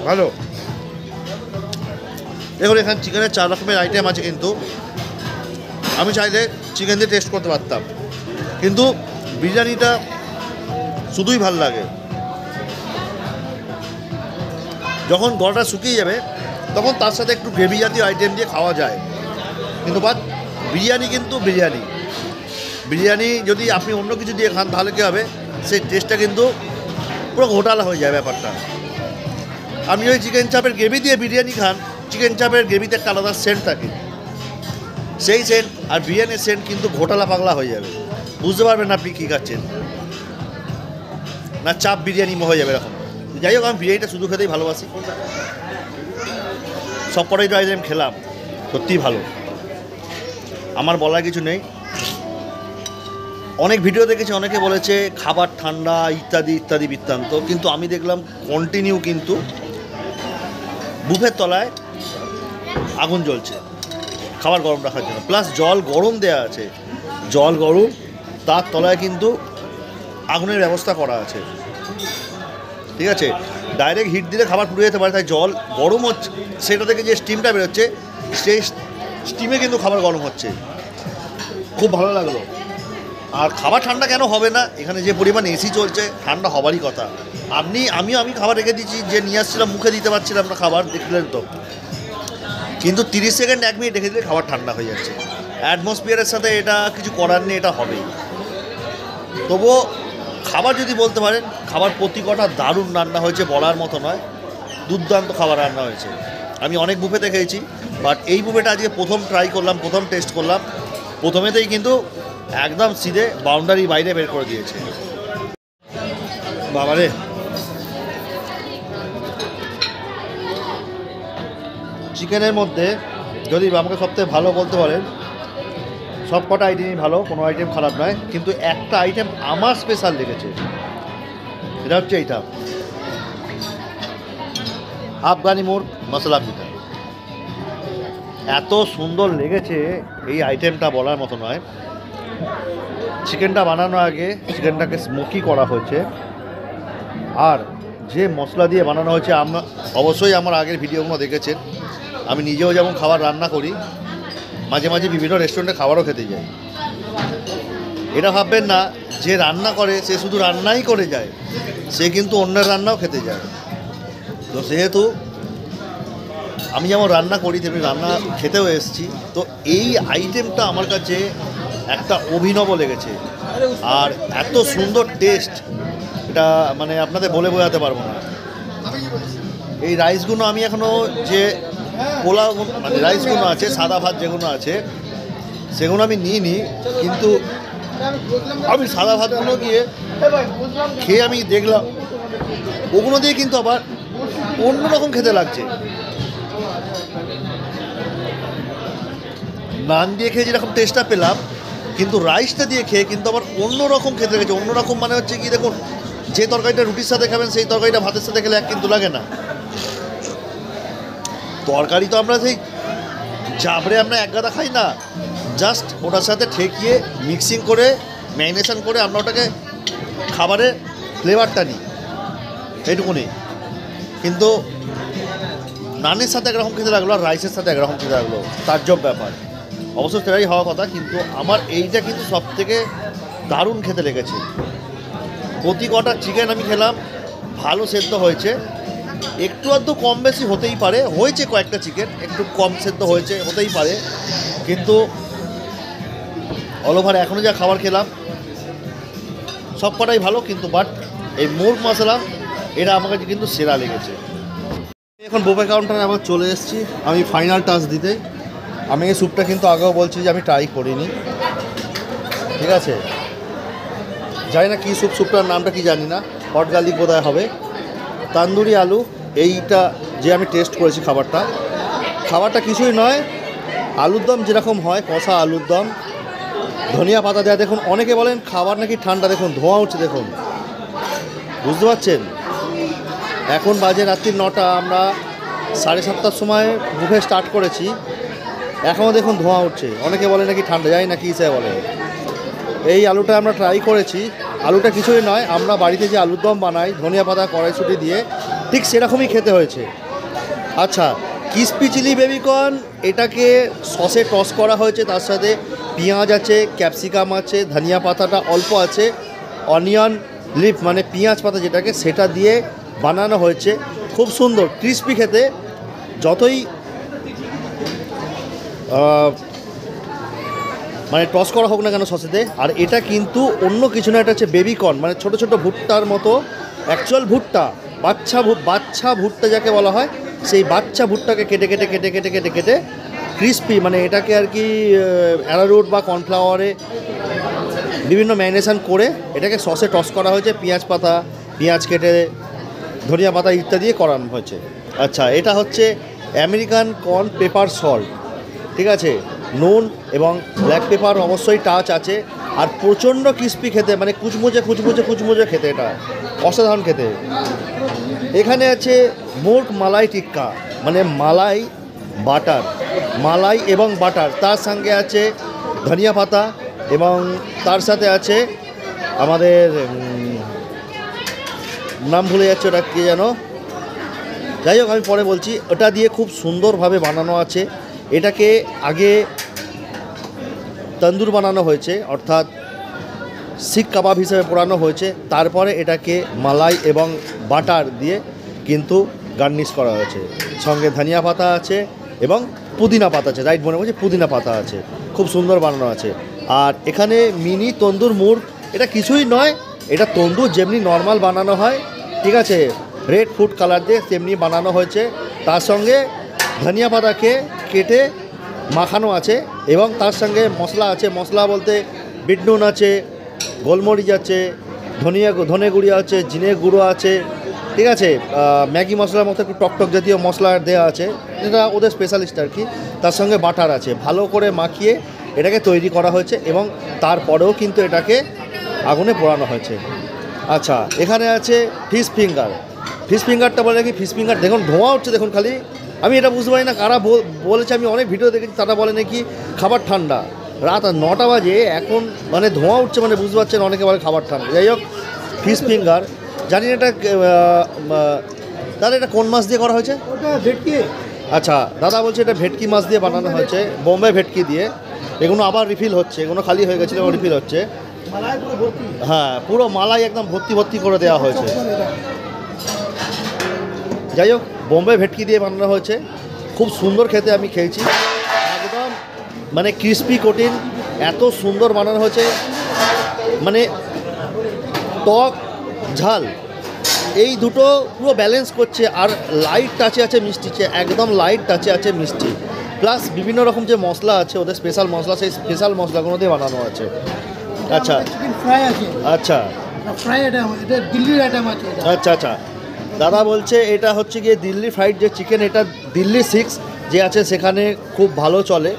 ভালো। দেখুন, এখানে চিকেনের 4 রকমের আইটেম আছে, কিন্তু আমি চাইলে চিকেন দিয়ে টেস্ট করতে পারতাম, কিন্তু বিরিয়ানিটা শুধুই ভাল লাগে। যখন গলাটা শুকিয়ে যাবে তখন তার সাথে একটু গ্রেভি জাতীয় আইটেম দিয়ে খাওয়া যায়, কিন্তু বাট বিরিয়ানি কিন্তু বিরিয়ানি যদি আপনি অন্য কিছু দিয়ে খান তাহলে কী হবে, সেই টেস্টটা কিন্তু পুরো ঘোটালা হয়ে যায় ব্যাপারটা। আপনি ওই চিকেন চাপের গ্রেভি দিয়ে বিরিয়ানি খান, চিকেন চাপের গ্রেভিতে একটা আলাদা সেন্ট থাকে, সেই সেন্ট আর বিরিয়ানির সেন্ট কিন্তু ঘোটালা পাগলা হয়ে যাবে, বুঝতে পারবেন না আপনি কী খাচ্ছেন, না চাপ বিরিয়ানি হয়ে যাবে এরকম। যাই হোক, আমি বিরিয়ানিটা শুধু খেতেই ভালোবাসি। সব কটাই তো আইটেম খেলাম, সত্যিই ভালো, আমার বলার কিছু নেই। অনেক ভিডিও দেখেছি, অনেকে বলেছে খাবার ঠান্ডা ইত্যাদি ইত্যাদি বৃত্তান্ত, কিন্তু আমি দেখলাম কন্টিনিউ কিন্তু বুফের তলায় আগুন জ্বলছে খাবার গরম রাখার জন্য, প্লাস জল গরম দেওয়া আছে, জল গরম, তার তলায় কিন্তু আগুনের ব্যবস্থা করা আছে। ঠিক আছে, ডাইরেক্ট হিট দিলে খাবার পুড়ে যেতে পারে, তাই জল গরম হচ্ছে, সেটা থেকে যে স্টিমটা বেরোচ্ছে সেই স্টিমে কিন্তু খাবার গরম হচ্ছে। খুব ভালো লাগলো। আর খাবার ঠান্ডা কেন হবে না, এখানে যে পরিমাণ এসি চলছে, ঠান্ডা হবারই কথা। আমি খাবার রেখে দিচ্ছি, যে নিয়ে আসছিলাম মুখে দিতে পারছিলাম না খাবার, দেখলেন তো, কিন্তু 30 সেকেন্ড 1 মিনিট রেখে দিলে খাবার ঠান্ডা হয়ে যাচ্ছে। অ্যাটমসফিয়ারের সাথে এটা কিছু করার নেই, এটা হবেই। তবুও খাবার যদি বলতে পারেন, খাবার প্রতি কটা দারুণ রান্না হয়েছে, বলার মতো নয়, দুর্দান্ত খাবার রান্না হয়েছে। আমি অনেক বুফেতে খেয়েছি, বাট এই বুফেটা আজকে প্রথম ট্রাই করলাম, প্রথম টেস্ট করলাম। প্রথমেতেই কিন্তু একদম সিধে বাউন্ডারি বাইরে বের করে দিয়েছে। বাবারে, চিকেনের মধ্যে যদি আমাকে সবথেকে ভালো বলতে পারেন, সব কটা আইটেমই ভালো, কোনো আইটেম খারাপ নয়, কিন্তু একটা আইটেম আমার স্পেশাল লেগেছে, এটা হচ্ছে এইটা আফগানি মোর মশলা পিঠা। এত সুন্দর লেগেছে এই আইটেমটা, বলার মতো নয়। চিকেনটা বানানোর আগে চিকেনটাকে স্মোকি করা হয়েছে, আর যে মশলা দিয়ে বানানো হয়েছে, অবশ্যই আমার আগের ভিডিওগুলো দেখেছেন। আমি নিজেও যেমন খাবার রান্না করি, মাঝে মাঝে বিভিন্ন রেস্টুরেন্টে খাবারও খেতে যাই। এটা ভাববেন না যে রান্না করে সে শুধু রান্নাই করে যায়, সে কিন্তু অন্যের রান্নাও খেতে যায়। তো সেহেতু আমি যেমন রান্না করি তেমনি রান্না খেতেও এসেছি, তো এই আইটেমটা আমার কাছে একটা অভিনব লেগেছে। আর এত সুন্দর টেস্ট, এটা মানে আপনাদের বলে বোঝাতে পারবো না। এই রাইসগুলো আমি এখনও যে পোলাও মানে রাইসগুলো আছে, সাদা ভাত যেগুলো আছে, সেগুলো আমি নিইনি, কিন্তু আমি সাদা ভাতগুলো গিয়ে খেয়ে আমি দেখলাম ওগুলো দিয়ে কিন্তু আবার অন্যরকম খেতে লাগছে। নান দিয়ে খেয়ে যেরকম টেস্টটা পেলাম, কিন্তু রাইসটা দিয়ে খেয়ে কিন্তু আবার অন্যরকম খেতে গেছে। অন্যরকম মানে হচ্ছে কি, দেখুন, যে তরকারিটা রুটির সাথে খাবেন সেই তরকারিটা ভাতের সাথে খেলে এক কিন্তু লাগে না। তরকারি তো আমরা সেই জাবড়ে আমরা এক গাদা খাই না, জাস্ট ওটার সাথে ঠেকিয়ে মিক্সিং করে ম্যারিনেশন করে আমরা ওটাকে খাবারের ফ্লেভারটা নিই, এইটুকুনি। কিন্তু নানের সাথে একরকম খেতে লাগলো, আর রাইসের সাথে একরকম খেতে লাগলো, তাজ্জব ব্যাপার। অবশ্য সেটাই হওয়ার কথা, কিন্তু আমার এইটা কিন্তু সব থেকে দারুণ খেতে লেগেছে। প্রতি কটা চিকেন আমি খেলাম, ভালো সেদ্ধ হয়েছে, একটু আধটু কম বেশি হতেই পারে, হয়েছে কয়েকটা চিকেন একটু কম সেদ্ধ হয়েছে, হতেই পারে, কিন্তু অল ওভার এখনও যা খাবার খেলাম সব কটাই ভালো। কিন্তু বাট এই মোর মশলা এটা আমার কাছে কিন্তু সেরা লেগেছে। এখন বুফে কাউন্টারে আবার চলে এসেছি আমি ফাইনাল টাচ দিতে। আমি এই স্যুপটা কিন্তু আগেও বলছি যে আমি ট্রাই করিনি, ঠিক আছে, জানি না কী স্যুপটার নামটা কি জানি না, হট গার্লিক বোধহয় হবে, তান্দুরি আলু, এইটা যে আমি টেস্ট করেছি খাবারটা কিছুই নয়, আলুর দম যেরকম হয়, কষা আলুর দম, ধনিয়া পাতা দেওয়া। দেখুন, অনেকে বলেন খাবার নাকি ঠান্ডা, দেখুন ধোঁয়া উঠছে, দেখুন, বুঝতে পারছেন। এখন বাজে রাত্রি 9টা, আমরা 7:30টার সময় বুফে স্টার্ট করেছি, এখনও দেখুন ধোঁয়া উঠছে। অনেকে বলে নাকি ঠান্ডা, যাই না কী হিসেবে বলে। এই আলুটা আমরা ট্রাই করেছি, আলুটা কিছুই নয়, আমরা বাড়িতে যে আলুর দম বানাই ধনিয়া পাতা কড়াইশুঁটি দিয়ে, ঠিক সেরকমই খেতে হয়েছে। আচ্ছা, ক্রিসপি চিলি বেবিকর্ন, এটাকে সসে টস করা হয়েছে, তার সাথে পেঁয়াজ আছে, ক্যাপসিকাম আছে, ধনিয়া পাতাটা অল্প আছে, অনিয়ন লিফ মানে পেঁয়াজ পাতা যেটাকে, সেটা দিয়ে বানানো হয়েছে। খুব সুন্দর ক্রিসপি খেতে, যতই মানে টস করা হোক না কেন সসেতে। আর এটা কিন্তু অন্য কিছু না, এটা হচ্ছে বেবিকর্ন, মানে ছোটো ছোটো ভুট্টার মতো, অ্যাকচুয়াল ভুট্টা, বাচ্চা ভুট্টা যাকে বলা হয়, সেই বাচ্চা ভুট্টাকে কেটে কেটে কেটে কেটে কেটে কেটে ক্রিসপি, মানে এটাকে আর কি অ্যারারুট বা কর্নফ্লাওয়ারে বিভিন্ন ম্যারিনেশন করে এটাকে সসে টস করা হয়েছে, পেঁয়াজ কেটে ধনিয়া পাতা ইত্যাদি দিয়ে করানো হয়েছে। আচ্ছা, এটা হচ্ছে আমেরিকান কর্ন পেপার সল্ট, ঠিক আছে, নুন এবং ব্ল্যাক পেপার অবশ্যই টাচ আছে, আর প্রচণ্ড ক্রিস্পি খেতে, মানে কুচমুচে খেতে, এটা অসাধারণ খেতে। এখানে আছে মুর্গ মালাই টিক্কা, মানে মালাই বাটার, মালাই এবং বাটার, তার সঙ্গে আছে ধনিয়া পাতা এবং তার সাথে আছে আমাদের নাম ভুলে যাচ্ছে, ওটা কে যেন, যাই হোক আমি পরে বলছি। ওটা দিয়ে খুব সুন্দরভাবে বানানো আছে। এটাকে আগে তন্দুর বানানো হয়েছে, অর্থাৎ শিক কাবাব হিসেবে পোড়ানো হয়েছে, তারপরে এটাকে মালাই এবং বাটার দিয়ে কিন্তু গার্নিশ করা হয়েছে। সঙ্গে ধনিয়া পাতা আছে এবং পুদিনা পাতা আছে, রাইট মনে করছে, পুদিনা পাতা আছে, খুব সুন্দর বানানো আছে। আর এখানে মিনি তন্দুর মুর্গ, এটা কিছুই নয়, এটা তন্দুর যেমনি নর্মাল বানানো হয়, ঠিক আছে, রেড ফুড কালার দিয়ে তেমনি বানানো হয়েছে। তার সঙ্গে ধনিয়া পাতাকে কেটে মাখানো আছে এবং তার সঙ্গে মশলা আছে। মশলা বলতে বিট নুন আছে, গোলমরিচ আছে, ধনে গুঁড়ি আছে, জিরে গুঁড়ো আছে, ঠিক আছে, ম্যাগি মশলার মতো একটু টকটক জাতীয় মশলা দেওয়া আছে, এটা ওদের স্পেশালিস্ট আর কি। তার সঙ্গে বাটার আছে, ভালো করে মাখিয়ে এটাকে তৈরি করা হয়েছে এবং তারপরেও কিন্তু এটাকে আগুনে পোড়ানো হয়েছে। আচ্ছা, এখানে আছে ফিশ ফিঙ্গার। ফিশ ফিঙ্গারটা বলে কি, ফিশ ফিঙ্গার দেখুন ধোঁয়া উঠছে, দেখুন খালি, আমি এটা বুঝতে পারি না কারা বলেছে, আমি অনেক ভিডিও দেখেছি, তারা বলে নাকি খাবার ঠান্ডা, রাত 9টা বাজে এখন, মানে ধোঁয়া উঠছে, মানে বুঝতে পারছেন, অনেকে বলে খাবার ঠান্ডা। যাই হোক, ফিশ ফিঙ্গার, জানি না এটা দাদা এটা কোন মাছ দিয়ে করা হয়েছে? ওটা ভেটকি। আচ্ছা, দাদা বলছে এটা ভেটকি মাছ দিয়ে বানানো হয়েছে, বোম্বে ভেটকি দিয়ে। এগুলো আবার রিফিল হচ্ছে, এগুলো খালি হয়ে গেছিলো, রিফিল হচ্ছে। মালাই পুরো ভর্তি। হ্যাঁ, পুরো মালাই একদম ভর্তি করে দেওয়া হয়েছে। যাই হোক, বোম্বে ভেটকি দিয়ে বানানো হয়েছে, খুব সুন্দর খেতে, আমি খেয়েছি, একদম মানে ক্রিস্পি কোটিন, এত সুন্দর বানানো হয়েছে, মানে টক ঝাল এই দুটো পুরো ব্যালেন্স করছে। আর লাইট টাচে আছে মিষ্টি, একদম লাইট টাচে আছে মিষ্টি, প্লাস বিভিন্ন রকম যে মশলা আছে ওদের স্পেশাল মশলা, সেই স্পেশাল মশলাগুলো দিয়ে বানানো আছে। আচ্ছা চিকেন ফ্রাই আছে, আচ্ছা ফ্রাই আইটেম, এটা দিল্লির আইটেম আছে এটা। আচ্ছা, দাদা বলছে এটা হচ্ছে গিয়ে দিল্লি ফ্রাইড যে চিকেন, এটা দিল্লি 6 যে আছে সেখানে খুব ভালো চলে।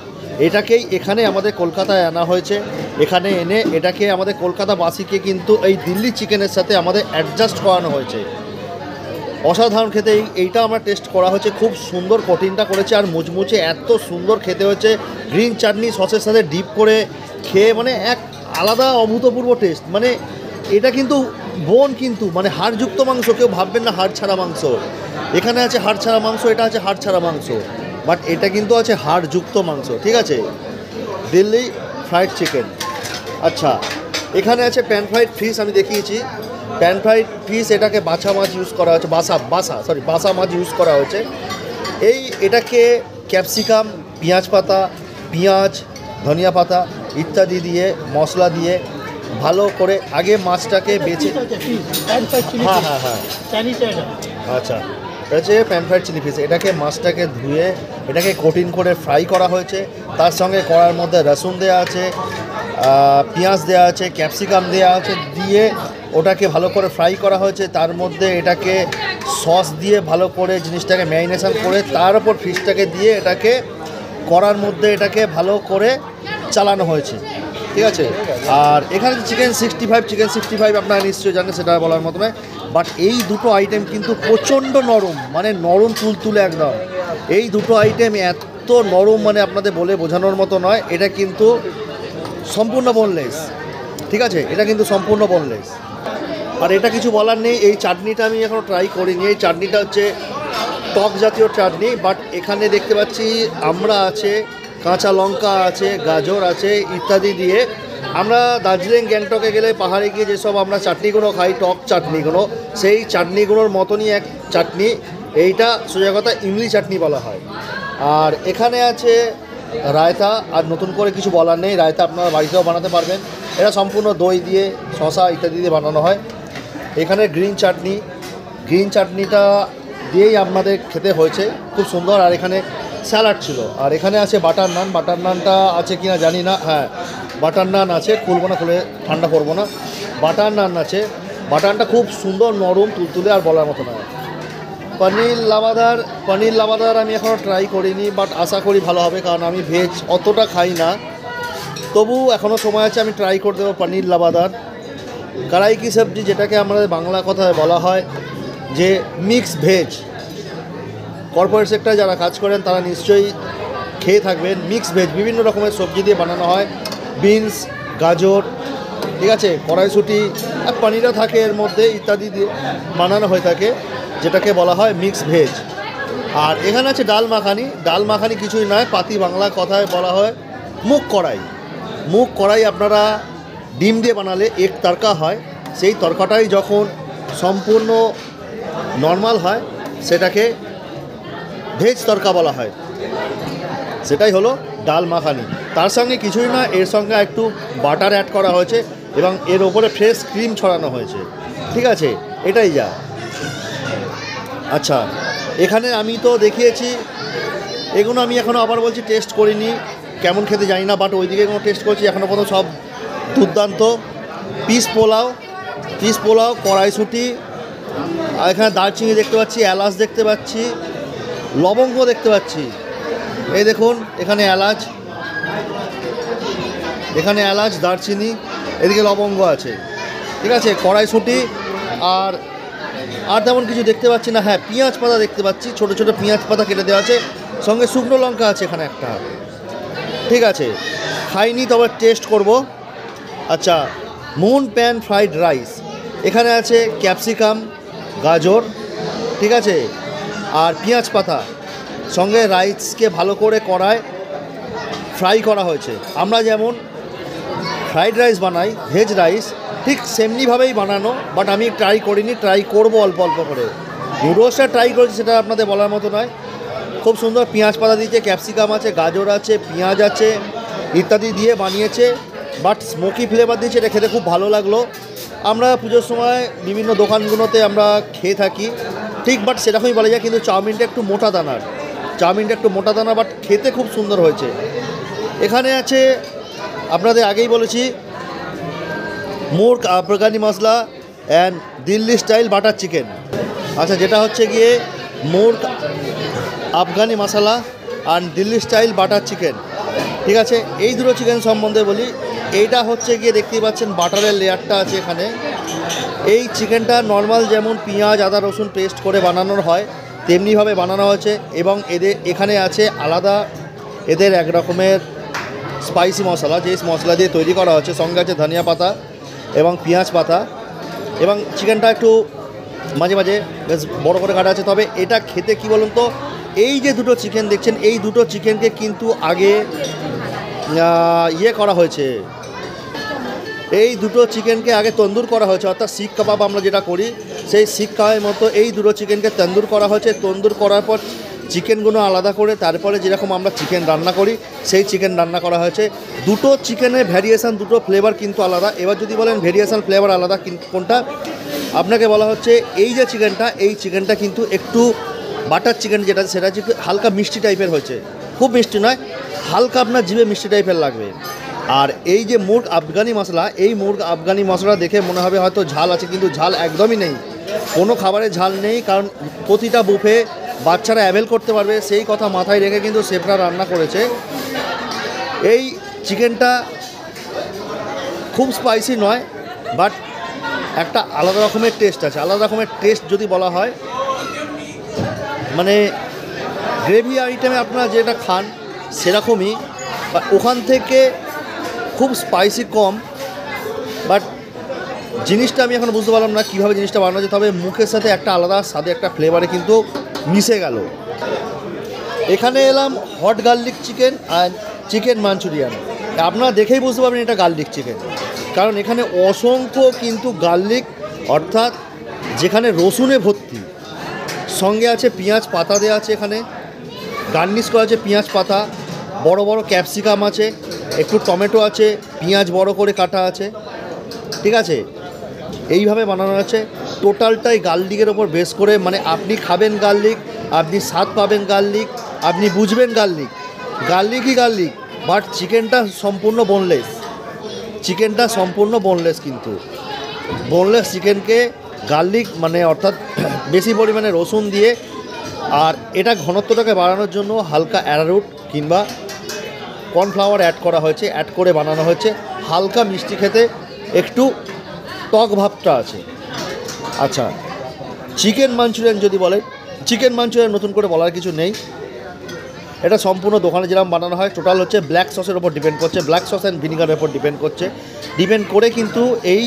এটাকেই এখানে আমাদের কলকাতায় আনা হয়েছে, এখানে এনে এটাকে আমাদের কলকাতাবাসীকে কিন্তু এই দিল্লি চিকেনের সাথে আমাদের অ্যাডজাস্ট করানো হয়েছে। অসাধারণ খেতে, এইটা আমরা টেস্ট করা হয়েছে, খুব সুন্দর কোটিংটা করেছে আর মুচমুচে, এত সুন্দর খেতে হয়েছে। গ্রিন চাটনি সসের সাথে ডিপ করে খেয়ে, মানে এক আলাদা অভূতপূর্ব টেস্ট। মানে এটা কিন্তু বোন, কিন্তু মানে হাড়যুক্ত মাংস, কেউ ভাববেন না হাড় ছাড়া মাংস। এখানে আছে হাড় ছাড়া মাংস, এটা আছে হাড় ছাড়া মাংস, বাট এটা কিন্তু আছে হাড়যুক্ত মাংস, ঠিক আছে, দিল্লি ফ্রাইড চিকেন। আচ্ছা, এখানে আছে প্যান ফ্রাইড ফিশ, আমি দেখিয়েছি প্যান ফ্রাইড ফিশ, এটাকে বাছা মাছ ইউজ করা হয়েছে, বাসা মাছ ইউজ করা হয়েছে। এটাকে ক্যাপসিকাম, পেঁয়াজ পাতা, পেঁয়াজ, ধনিয়া পাতা ইত্যাদি দিয়ে মশলা দিয়ে ভালো করে আগে মাছটাকে বেছে, হ্যাঁ, চাইনিজ আইটেম। আচ্ছা, এটা হচ্ছে প্যান ফ্রাইড চিলি ফিশ। এটাকে মাছটাকে ধুয়ে এটাকে কোটিং করে ফ্রাই করা হয়েছে, তার সঙ্গে কড়ার মধ্যে রসুন দেওয়া আছে, পেঁয়াজ দেওয়া আছে, ক্যাপসিকাম দেওয়া আছে, দিয়ে ওটাকে ভালো করে ফ্রাই করা হয়েছে। তার মধ্যে এটাকে সস দিয়ে ভালো করে জিনিসটাকে ম্যারিনেশন করে তার উপর ফিশটাকে দিয়ে এটাকে কড়ার মধ্যে এটাকে ভালো করে চালানো হয়েছে, ঠিক আছে। আর এখানে চিকেন 65 আপনারা নিশ্চয়ই জানেন, সেটা বলার মতো নয়। বাট এই দুটো আইটেম কিন্তু প্রচণ্ড নরম, মানে নরম তুলতুলে একদম। এই দুটো আইটেম এত নরম, মানে আপনাদের বলে বোঝানোর মতো নয়। এটা কিন্তু সম্পূর্ণ বোনলেস, ঠিক আছে, এটা কিন্তু সম্পূর্ণ বোনলেস। আর এটা কিছু বলার নেই। এই চাটনিটা আমি এখনও ট্রাই করিনি। এই চাটনিটা হচ্ছে টক জাতীয় চাটনি, বাট এখানে দেখতে পাচ্ছি আমরা আছে, কাঁচা লঙ্কা আছে, গাজর আছে ইত্যাদি দিয়ে। আমরা দার্জিলিং গ্যাংটকে গেলে পাহাড়ে গিয়ে যেসব আমরা চাটনিগুলো খাই, টক চাটনিগুলো, সেই চাটনিগুলোর মতনই এক চাটনি। এইটা সোজা কথা ইমলি চাটনি বলা হয়। আর এখানে আছে রায়তা, আর নতুন করে কিছু বলার নেই। রায়তা আপনারা বাড়িতেও বানাতে পারবেন, এটা সম্পূর্ণ দই দিয়ে, শসা ইত্যাদি দিয়ে বানানো হয়। এখানে গ্রিন চাটনিটা দিয়েই আপনাদের খেতে হয়েছে, খুব সুন্দর। আর এখানে স্যালাড ছিল। আর এখানে আছে বাটার নানটা আছে কিনা জানি না, হ্যাঁ বাটার নান আছে, খুলবো না, খুলে ঠান্ডা করবো না। বাটার নান আছে, বাটারটা খুব সুন্দর নরম তুলতুলে, আর বলার মতো নয়। পনির লাবাদার আমি এখনও ট্রাই করিনি, বাট আশা করি ভালো হবে, কারণ আমি ভেজ অতটা খাই না। তবু এখনও সময় আছে, আমি ট্রাই করে দেবো পনির লাবাদার। কড়াই কি সবজি, যেটাকে আমাদের বাংলা কথায় বলা হয় যে মিক্স ভেজ। কর্পোরেট সেক্টরে যারা কাজ করেন তারা নিশ্চয়ই খেয়ে থাকবেন। মিক্স ভেজ বিভিন্ন রকমের সবজি দিয়ে বানানো হয়, বিনস, গাজর, ঠিক আছে, কড়াইশুঁটি আর পনিরও থাকে এর মধ্যে, ইত্যাদি দিয়ে বানানো হয়ে থাকে, যেটাকে বলা হয় মিক্স ভেজ। আর এখানে আছে ডাল মাখানি। ডাল মাখানি কিছুই নয়, পাতি বাংলা কথায় বলা হয় মুগ কড়াই। মুগ কড়াই আপনারা ডিম দিয়ে বানালে এক তরকা হয়, সেই তরকাটাই যখন সম্পূর্ণ নর্মাল হয় সেটাকে ভেজ তরকা বলা হয়। সেটাই হলো ডাল মাখানি। তার সঙ্গে কিছুই না, এর সঙ্গে একটু বাটার অ্যাড করা হয়েছে এবং এর ওপরে ফ্রেশ ক্রিম ছড়ানো হয়েছে, ঠিক আছে, এটাই যা। আচ্ছা, এখানে আমি তো দেখিয়েছি, এগুলো আমি এখনও আবার বলছি টেস্ট করিনি, কেমন খেতে জানি না, বাট ওইদিকে কোনো টেস্ট করছি এখনও পর্যন্ত সব দুর্দান্ত। পিস পোলাও, কড়াইশুঁটি, আর এখানে দারচিনি দেখতে পাচ্ছি, এলাচ দেখতে পাচ্ছি, লবঙ্গ দেখতে পাচ্ছি। এই দেখুন, এখানে এলাচ, দারচিনি, এদিকে লবঙ্গ আছে, ঠিক আছে, কড়াইশুঁটি, আর তেমন কিছু দেখতে পাচ্ছি না। হ্যাঁ, পেঁয়াজ পাতা দেখতে পাচ্ছি, ছোটো ছোটো পেঁয়াজ পাতা কেটে দেওয়া আছে, সঙ্গে শুকনো লঙ্কা আছে এখানে একটা, ঠিক আছে। খাইনি, তবে টেস্ট করব। আচ্ছা, মুন প্যান ফ্রাইড রাইস, এখানে আছে ক্যাপসিকাম, গাজর, ঠিক আছে, আর পেঁয়াজ পাতা, সঙ্গে রাইসকে ভালো করে কড়ায় ফ্রাই করা হয়েছে। আমরা যেমন ফ্রাইড রাইস বানাই, ভেজ রাইস, ঠিক সেমনিভাবেই বানানো, বাট আমি ট্রাই করিনি, ট্রাই করবো অল্প অল্প করে। নুডলসটা ট্রাই করেছি, সেটা আপনাদের বলার মতো নয়। খুব সুন্দর পেঁয়াজ পাতা দিয়েছে, ক্যাপসিকাম আছে, গাজর আছে, পেঁয়াজ আছে, ইত্যাদি দিয়ে বানিয়েছে, বাট স্মোকি ফ্লেভার দিয়েছে, এটা খেতে খুব ভালো লাগলো। আমরা পুজোর সময় বিভিন্ন দোকানগুলোতে আমরা খেয়ে থাকি, ঠিক, বাট সেরকমই বলা যায়, কিন্তু চাউমিনটা একটু মোটা দানার, বাট খেতে খুব সুন্দর হয়েছে। এখানে আছে, আপনাদের আগেই বলেছি, murgh Afghani masala and Delhi style butter chicken. আচ্ছা, যেটা হচ্ছে গিয়ে murgh Afghani masala and Delhi style butter chicken, ঠিক আছে। এই দুটো চিকেন সম্বন্ধে বলি। এইটা হচ্ছে গিয়ে দেখতেই পাচ্ছেন বাটারের লেয়ারটা আছে এখানে। এই চিকেনটা নর্মাল যেমন পেঁয়াজ, আদা, রসুন পেস্ট করে বানানোর হয়, তেমনিভাবে বানানো হয়েছে, এবং এখানে আছে আলাদা এদের এক রকমের স্পাইসি মশলা, যে মশলা দিয়ে তৈরি করা হচ্ছে, সঙ্গে আছে ধনিয়া পাতা এবং পেঁয়াজ পাতা, এবং চিকেনটা একটু মাঝে মাঝে বেশ বড় করে কাটা আছে। তবে এটা খেতে কি বলুন তো, এই যে দুটো চিকেন দেখছেন, এই দুটো চিকেনকে কিন্তু আগে করা হয়েছে, এই দুটো চিকেনকে আগে তন্দুর করা হয়েছে, অর্থাৎ শিক কাবাব আমরা যেটা করি সেই শিক কাবাবের মতো এই দুটো চিকেনকে তন্দুর করা হয়েছে। তন্দুর করার পর চিকেনগুলো আলাদা করে তারপরে যেরকম আমরা চিকেন রান্না করি সেই চিকেন রান্না করা হয়েছে। দুটো চিকেনের ভ্যারিয়েশান, দুটো ফ্লেভার কিন্তু আলাদা। এবার যদি বলেন ভ্যারিয়েশান ফ্লেভার আলাদা কোনটা, আপনাকে বলা হচ্ছে এই যে চিকেনটা, এই চিকেনটা কিন্তু একটু বাটার চিকেন যেটা, সেটা হচ্ছে হালকা মিষ্টি টাইপের হয়েছে, খুব মিষ্টি নয়, হালকা আপনার জিভে মিষ্টি টাইপের লাগবে। আর এই যে মুর্গ আফগানি মশলা, এই মুর্গ আফগানি মশলা দেখে মনে হবে হয়তো ঝাল আছে, কিন্তু ঝাল একদমই নেই, কোনো খাবারে ঝাল নেই, কারণ প্রতিটা বুফে বাচ্চারা অ্যাভেল করতে পারবে সেই কথা মাথায় রেখে কিন্তু শেফরা রান্না করেছে। এই চিকেনটা খুব স্পাইসি নয়, বাট একটা আলাদা রকমের টেস্ট আছে। আলাদা রকমের টেস্ট যদি বলা হয়, মানে গ্রেভি আইটেমে আপনারা যেটা খান সেরকমই, ওখান থেকে খুব স্পাইসি কম, বাট জিনিসটা আমি এখন বুঝতে পারলাম না কীভাবে জিনিসটা বানানো হচ্ছে, তবে মুখের সাথে একটা আলাদা স্বাদে একটা ফ্লেভারে কিন্তু মিশে গেল। এখানে এলাম হট গার্লিক চিকেন আর চিকেন মাঞ্চুরিয়ান। আপনারা দেখেই বুঝতে পারবেন এটা গার্লিক চিকেন, কারণ এখানে অসংখ্য কিন্তু গার্লিক, অর্থাৎ যেখানে রসুনে ভর্তি, সঙ্গে আছে পেঁয়াজ পাতা দেওয়া আছে, এখানে গার্নিশ করা আছে পেঁয়াজ পাতা, বড় বড় ক্যাপসিকাম আছে, একটু টমেটো আছে, পেঁয়াজ বড় করে কাটা আছে, ঠিক আছে, এইভাবে বানানো আছে। টোটালটাই গার্লিকের ওপর বেস করে, মানে আপনি খাবেন গার্লিক, আপনি স্বাদ পাবেন গার্লিক, আপনি বুঝবেন গার্লিকই গার্লিক, বাট চিকেনটা সম্পূর্ণ বোনলেস, কিন্তু বোনলেস চিকেনকে গার্লিক মানে অর্থাৎ বেশি পরিমাণে রসুন দিয়ে, আর এটা ঘনত্বটাকে বাড়ানোর জন্য হালকা অ্যারারুট কিংবা কর্নফ্লাওয়ার অ্যাড করা হয়েছে, অ্যাড করে বানানো হয়েছে, হালকা মিষ্টি খেতে, একটু টক ভাবটা আছে। আচ্ছা, চিকেন মাঞ্চুরিয়ান যদি বলেন, চিকেন মাঞ্চুরিয়ান নতুন করে বলার কিছু নেই। এটা সম্পূর্ণ দোকানে যেরকম বানানো হয়, টোটাল হচ্ছে ব্ল্যাক সসের ওপর ডিপেন্ড করছে, ব্ল্যাক সস অ্যান্ড ভিনিগারের ওপর ডিপেন্ড করে কিন্তু এই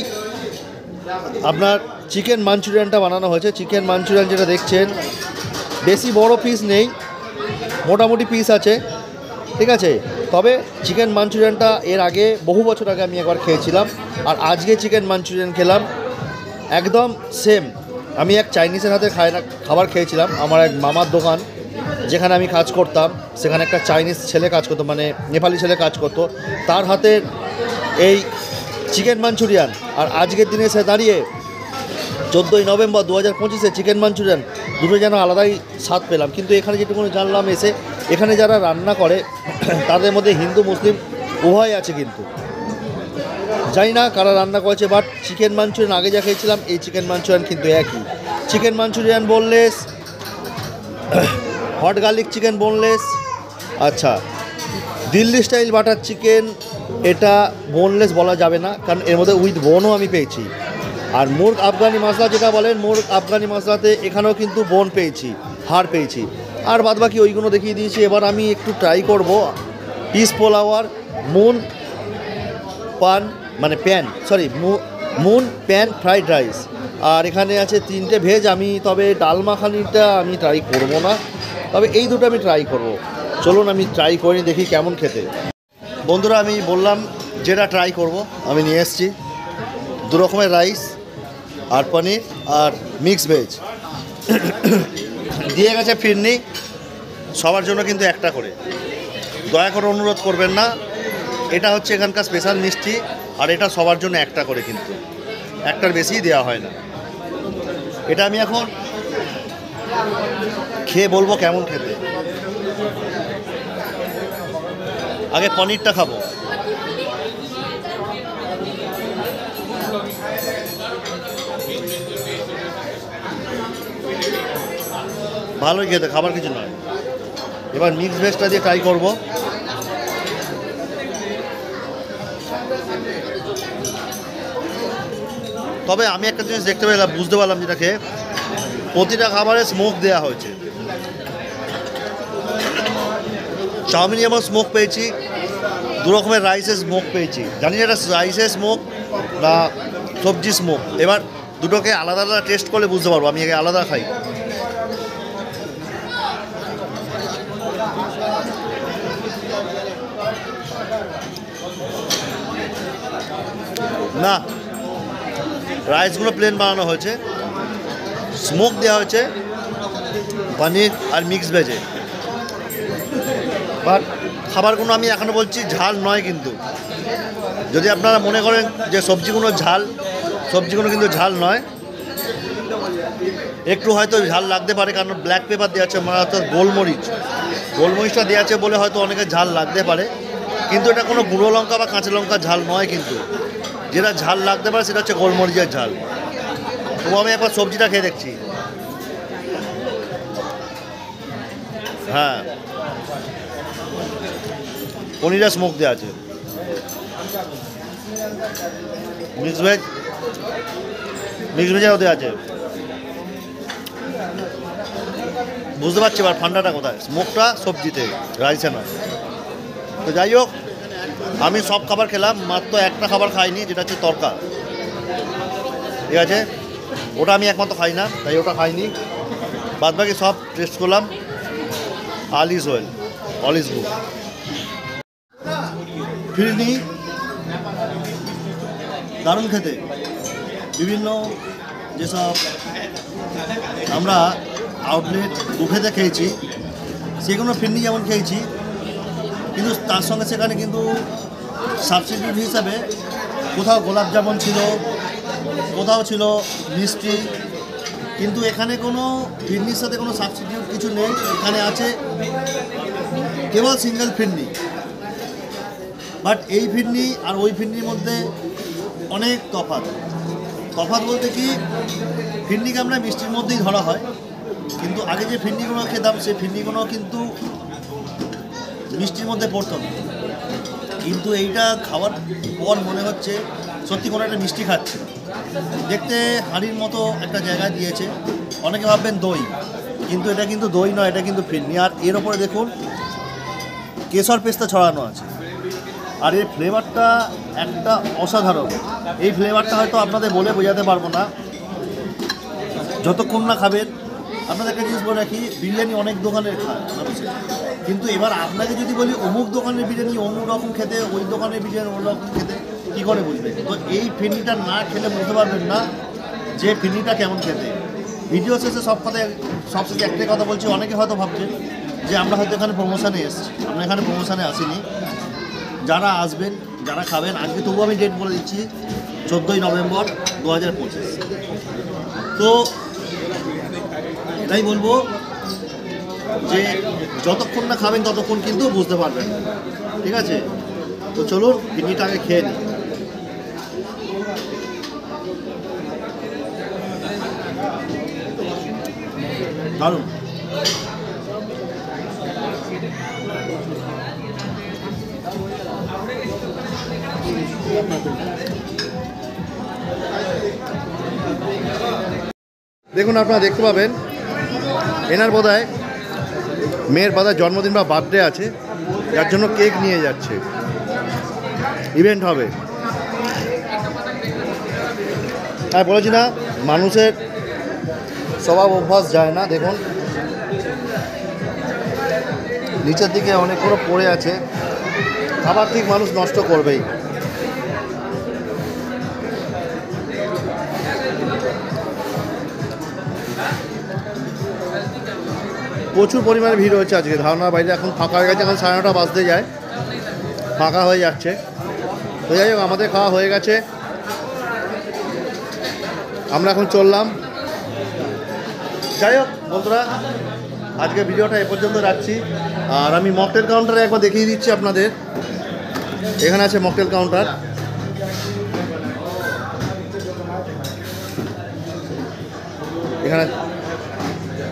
আপনার চিকেন মাঞ্চুরিয়ানটা বানানো হয়েছে। চিকেন মাঞ্চুরিয়ান যেটা দেখছেন, বেশি বড় পিস নেই, মোটামুটি পিস আছে, ঠিক আছে। তবে চিকেন মাঞ্চুরিয়ানটা এর আগে বহু বছর আগে আমি একবার খেয়েছিলাম, আর আজকে চিকেন মাঞ্চুরিয়ান খেলাম একদম সেম। আমি এক চাইনিজের হাতে খাবার খেয়েছিলাম, আমার এক মামার দোকান যেখানে আমি কাজ করতাম, সেখানে একটা চাইনিজ ছেলে কাজ করতো, মানে নেপালি ছেলে কাজ করতো, তার হাতের এই চিকেন মাঞ্চুরিয়ান আর আজকের দিনে এসে দাঁড়িয়ে 14ই নভেম্বর 2025 চিকেন মাঞ্চুরিয়ান দুটো যেন আলাদাই স্বাদ পেলাম। কিন্তু এখানে যেটুকু জানলাম এসে, এখানে যারা রান্না করে তাদের মধ্যে হিন্দু মুসলিম উভয় আছে, কিন্তু জানি না কারা রান্না করেছে, বাট চিকেন মাঞ্চুরিয়ান আগে যা খেয়েছিলাম এই চিকেন মাঞ্চুরিয়ান কিন্তু একই। Chicken Manchurian boneless, hot garlic chicken boneless. আচ্ছা, দিল্লি স্টাইল বাটার চিকেন, এটা বোনলেস বলা যাবে না, কারণ এর মধ্যে উইথ বোনও আমি পেয়েছি। আর মুর্গ আফগানি মশলা যেটা বলেন, মুর্গ আফগানি মশলাতে এখানেও কিন্তু বোন পেয়েছি, হাড় পেয়েছি, আর বাদ বাকি ওইগুলো দেখিয়ে দিয়েছি। এবার আমি একটু ট্রাই করব পিস পোলাওয়ার মুন প্যান ফ্রাইড রাইস, আর এখানে আছে 3টে ভেজ। আমি তবে ডাল মাখানিটা আমি ট্রাই করব না, তবে এই দুটো আমি ট্রাই করব। চলুন আমি ট্রাই করি, দেখি কেমন খেতে। বন্ধুরা, আমি বললাম যেটা ট্রাই করব, আমি নিয়ে এসেছি 2 রকমের রাইস আর পনির আর মিক্স ভেজ দিয়ে গেছে ফিরনি, সবার জন্য কিন্তু একটা করে। দয়া করে অনুরোধ করবেন না, এটা হচ্ছে এখানকার স্পেশাল মিষ্টি, আর এটা সবার জন্য একটা করে, কিন্তু একটার বেশিই দেওয়া হয় না। এটা আমি এখন খেয়ে বলবো কেমন খেতে। আগে পনিরটা খাবো। ভালোই খেতে, খাবার কিছু নয়। এবার মিক্স ভেজটা দিয়ে ট্রাই করব। তবে আমি একটা জিনিস দেখতে পেলাম, বুঝতে পারলাম, যেটাকে প্রতিটা খাবারে স্মোক দেওয়া হয়েছে। চাউমিন যেমন স্মোক পেয়েছি, 2 রকমের রাইসের স্মোক পেয়েছি। জানি না এটা রাইসের স্মোক না সবজি স্মোক। এবার দুটোকে আলাদা আলাদা টেস্ট করলে বুঝতে পারবো। আমি আগে আলাদা খাই। না, রাইসগুলো প্লেন বানানো হয়েছে, স্মোক দেওয়া হয়েছে পনির আর মিক্স ভেজে। বাট খাবারগুলো আমি এখনও বলছি ঝাল নয়, কিন্তু যদি আপনারা মনে করেন যে সবজিগুলো ঝাল, সবজিগুলো কিন্তু ঝাল নয়। একটু হয়তো ঝাল লাগতে পারে, কারণ ব্ল্যাক পেপার দেওয়া আছে, মানে অর্থাৎ গোলমরিচটা দেওয়া আছে বলে হয়তো অনেকে ঝাল লাগতে পারে, কিন্তু এটা কোনো গুঁড়ো লঙ্কা বা কাঁচা লঙ্কা ঝাল নয়। কিন্তু যেটা ঝাল লাগতে পারে সেটা হচ্ছে গোলমরিচের ঝাল। তবু আমি একবার সবজিটা খেয়ে দেখছি। হ্যাঁ, পনিরের স্মোক দেওয়া আছে, মিক্স ভেজেও দেওয়া আছে। বুঝতে পারছি এবার ঠান্ডাটা কোথায়, স্মোকটা সবজিতে, রাইসে নয়। তো যাই হোক, আমি সব খাবার খেলাম, মাত্র একটা খাবার খাইনি, যেটা হচ্ছে তরকা। ঠিক আছে, ওটা আমি একমাত্র খাই না, তাই ওটা খাইনি। বাদবাকি সব টেস্ট করলাম। All is good. ফিরনি দারুণ খেতে। বিভিন্ন যেসব আমরা আউটলেট বুফেতে খেয়েছি, সেগুলো ফিরনি যেমন খেয়েছি, কিন্তু তার সঙ্গে সেখানে কিন্তু সাবস্টিটিউট হিসাবে কোথাও গোলাপ জামুন ছিল, কোথাও ছিল মিষ্টি, কিন্তু এখানে কোনো ফিরনির সাথে কোনো সাবস্টিটিউট কিছু নেই। এখানে আছে কেবল সিঙ্গেল ফিরনি। বাট এই ফিরনি আর ওই ফিরনির মধ্যে অনেক তফাৎ বলতে কি, ফিরনিকে আমরা মিষ্টির মধ্যেই ধরা হয়, কিন্তু আগে যে ফিরনিগুলো খেতাম সেই ফিরনিগুলো কিন্তু মিষ্টির মধ্যে পড়তো না। কিন্তু এইটা খাওয়ার পর মনে হচ্ছে সত্যি কোনো একটা মিষ্টি খাচ্ছে। দেখতে হাঁড়ির মতো একটা জায়গায় দিয়েছে, অনেকে ভাববেন দই, কিন্তু এটা কিন্তু দই নয়, এটা কিন্তু ফিরনি। আর এর ওপরে দেখুন কেশর পেস্তা ছড়ানো আছে, আর এর ফ্লেভারটা একটা অসাধারণ। এই ফ্লেভারটা হয়তো আপনাদের বলে বোঝাতে পারবো না, যতক্ষণ না খাবেন। আপনাদের একটা জিনিস বলে রাখি, বিরিয়ানি অনেক দোকানের খায় মানুষের, কিন্তু এবার আপনাকে যদি বলি অমুক দোকানের বিরিয়ানি অমুক রকম খেতে, ওই দোকানের বিরিয়ানি অন্য রকম খেতে, কী করে বুঝবেন? তো এই ফিরনিটা না খেলে বুঝতে পারবেন না যে ফিরনিটা কেমন খেতে। ভিডিও শেষে সবশেষে একটাই কথা বলছি, অনেকে হয়তো ভাবছেন যে আমরা হয়তো এখানে প্রমোশনে এসেছি। আমরা এখানে প্রমোশনে আসিনি। যারা আসবেন, যারা খাবেন, আজকে তবু আমি ডেট বলে দিচ্ছি 14ই নভেম্বর 2025। তো এটাই বলবো যে যতক্ষণ না খাবেন ততক্ষণ কিন্তু বুঝতে পারবেন, ঠিক আছে? তো চলুন ফিরনিটা আগে খেয়ে নিই। দারুণ। দেখুন, আপনারা দেখতে পাবেন এনার বোধহয় মেয়ের বোধহয় জন্মদিন বা বার্থডে আছে, যার জন্য কেক নিয়ে যাচ্ছে, ইভেন্ট হবে। আর বলেছি না, মানুষের স্বভাব অভ্যাস যায় না। দেখুন নিচের দিকে অনেকগুলো পড়ে আছে, খাবার ঠিক মানুষ নষ্ট করবেই। প্রচুর পরিমাণে ভিড় হচ্ছে আজকে, ধারণার বাইরে। এখন ফাঁকা হয়ে গেছে, এখন 9:30 বাজতে যায়, ফাঁকা হয়ে যাচ্ছে। তো যাই হোক, আমাদের খাওয়া হয়ে গেছে, আমরা এখন চললাম। যাই হোক বন্ধুরা, আজকে ভিডিওটা এ পর্যন্ত রাখছি। আর আমি মকটেল কাউন্টারে একবার দেখিয়ে দিচ্ছি আপনাদের। এখানে আছে মকটেল কাউন্টার। এখানে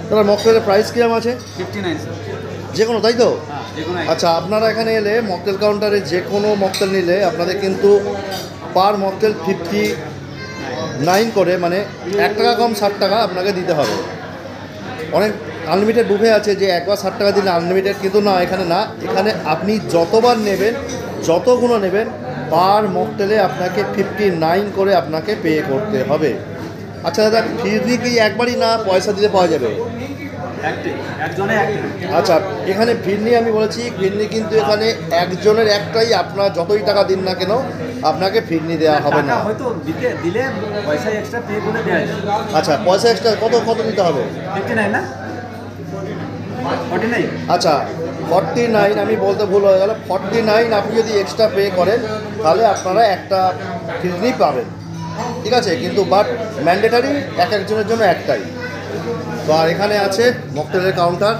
তাহলে মকটেলের প্রাইস কীরকম আছে? 59 স্যার। যে কোনো, তাই তো? হ্যাঁ, যে কোনো আচ্ছা, আপনারা এখানে এলে মকটেল কাউন্টারে যে কোনো মকটেল নিলে আপনাদের কিন্তু পার মকটেল 59 করে, মানে 1 টাকা কম 60 টাকা আপনাকে দিতে হবে। অনেক আনলিমিটেড বুফে আছে যে একবার 60 টাকা দিলে আনলিমিটেড, কিন্তু না, এখানে না। এখানে আপনি যতবার নেবেন, যতগুলো নেবেন, পার মকটেলে আপনাকে 59 করে আপনাকে পে করতে হবে। আচ্ছা দাদা, ফিরনি কি একবারই না পয়সা দিলে পাওয়া যাবে? একজনে একটা। আচ্ছা, এখানে ফিরনি আমি বলেছি, ফিরনি কিন্তু এখানে একজনের একটাই। আপনার যতই টাকা দিন না কেন আপনাকে ফিরনি দেওয়া হবে না। হয়তো দিলে পয়সা এক্সট্রা পে করে দেওয়া যায়। আচ্ছা, পয়সা এক্সট্রা কত দিতে হবে? 59 না 49? আচ্ছা 49, আমি বলতে ভুল হয়ে গেল। 49 আপনি যদি এক্সট্রা পে করেন তাহলে আপনারা একটা ফিরনি পাবেন, ঠিক আছে? কিন্তু বাট ম্যান্ডেটারি একজনের জন্য একটাই। তো আর এখানে আছে মকটেলের কাউন্টার।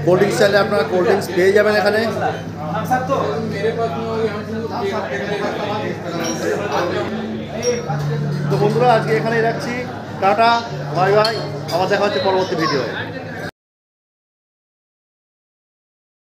কোল্ড ড্রিঙ্কস চাইলে আপনারা কোল্ড ড্রিঙ্কস পেয়ে যাবেন এখানে। তো বন্ধুরা, আজকে এখানেই রাখছি। টাটা, বাই বাই, আবার দেখা হচ্ছে পরবর্তী ভিডিওয়ে।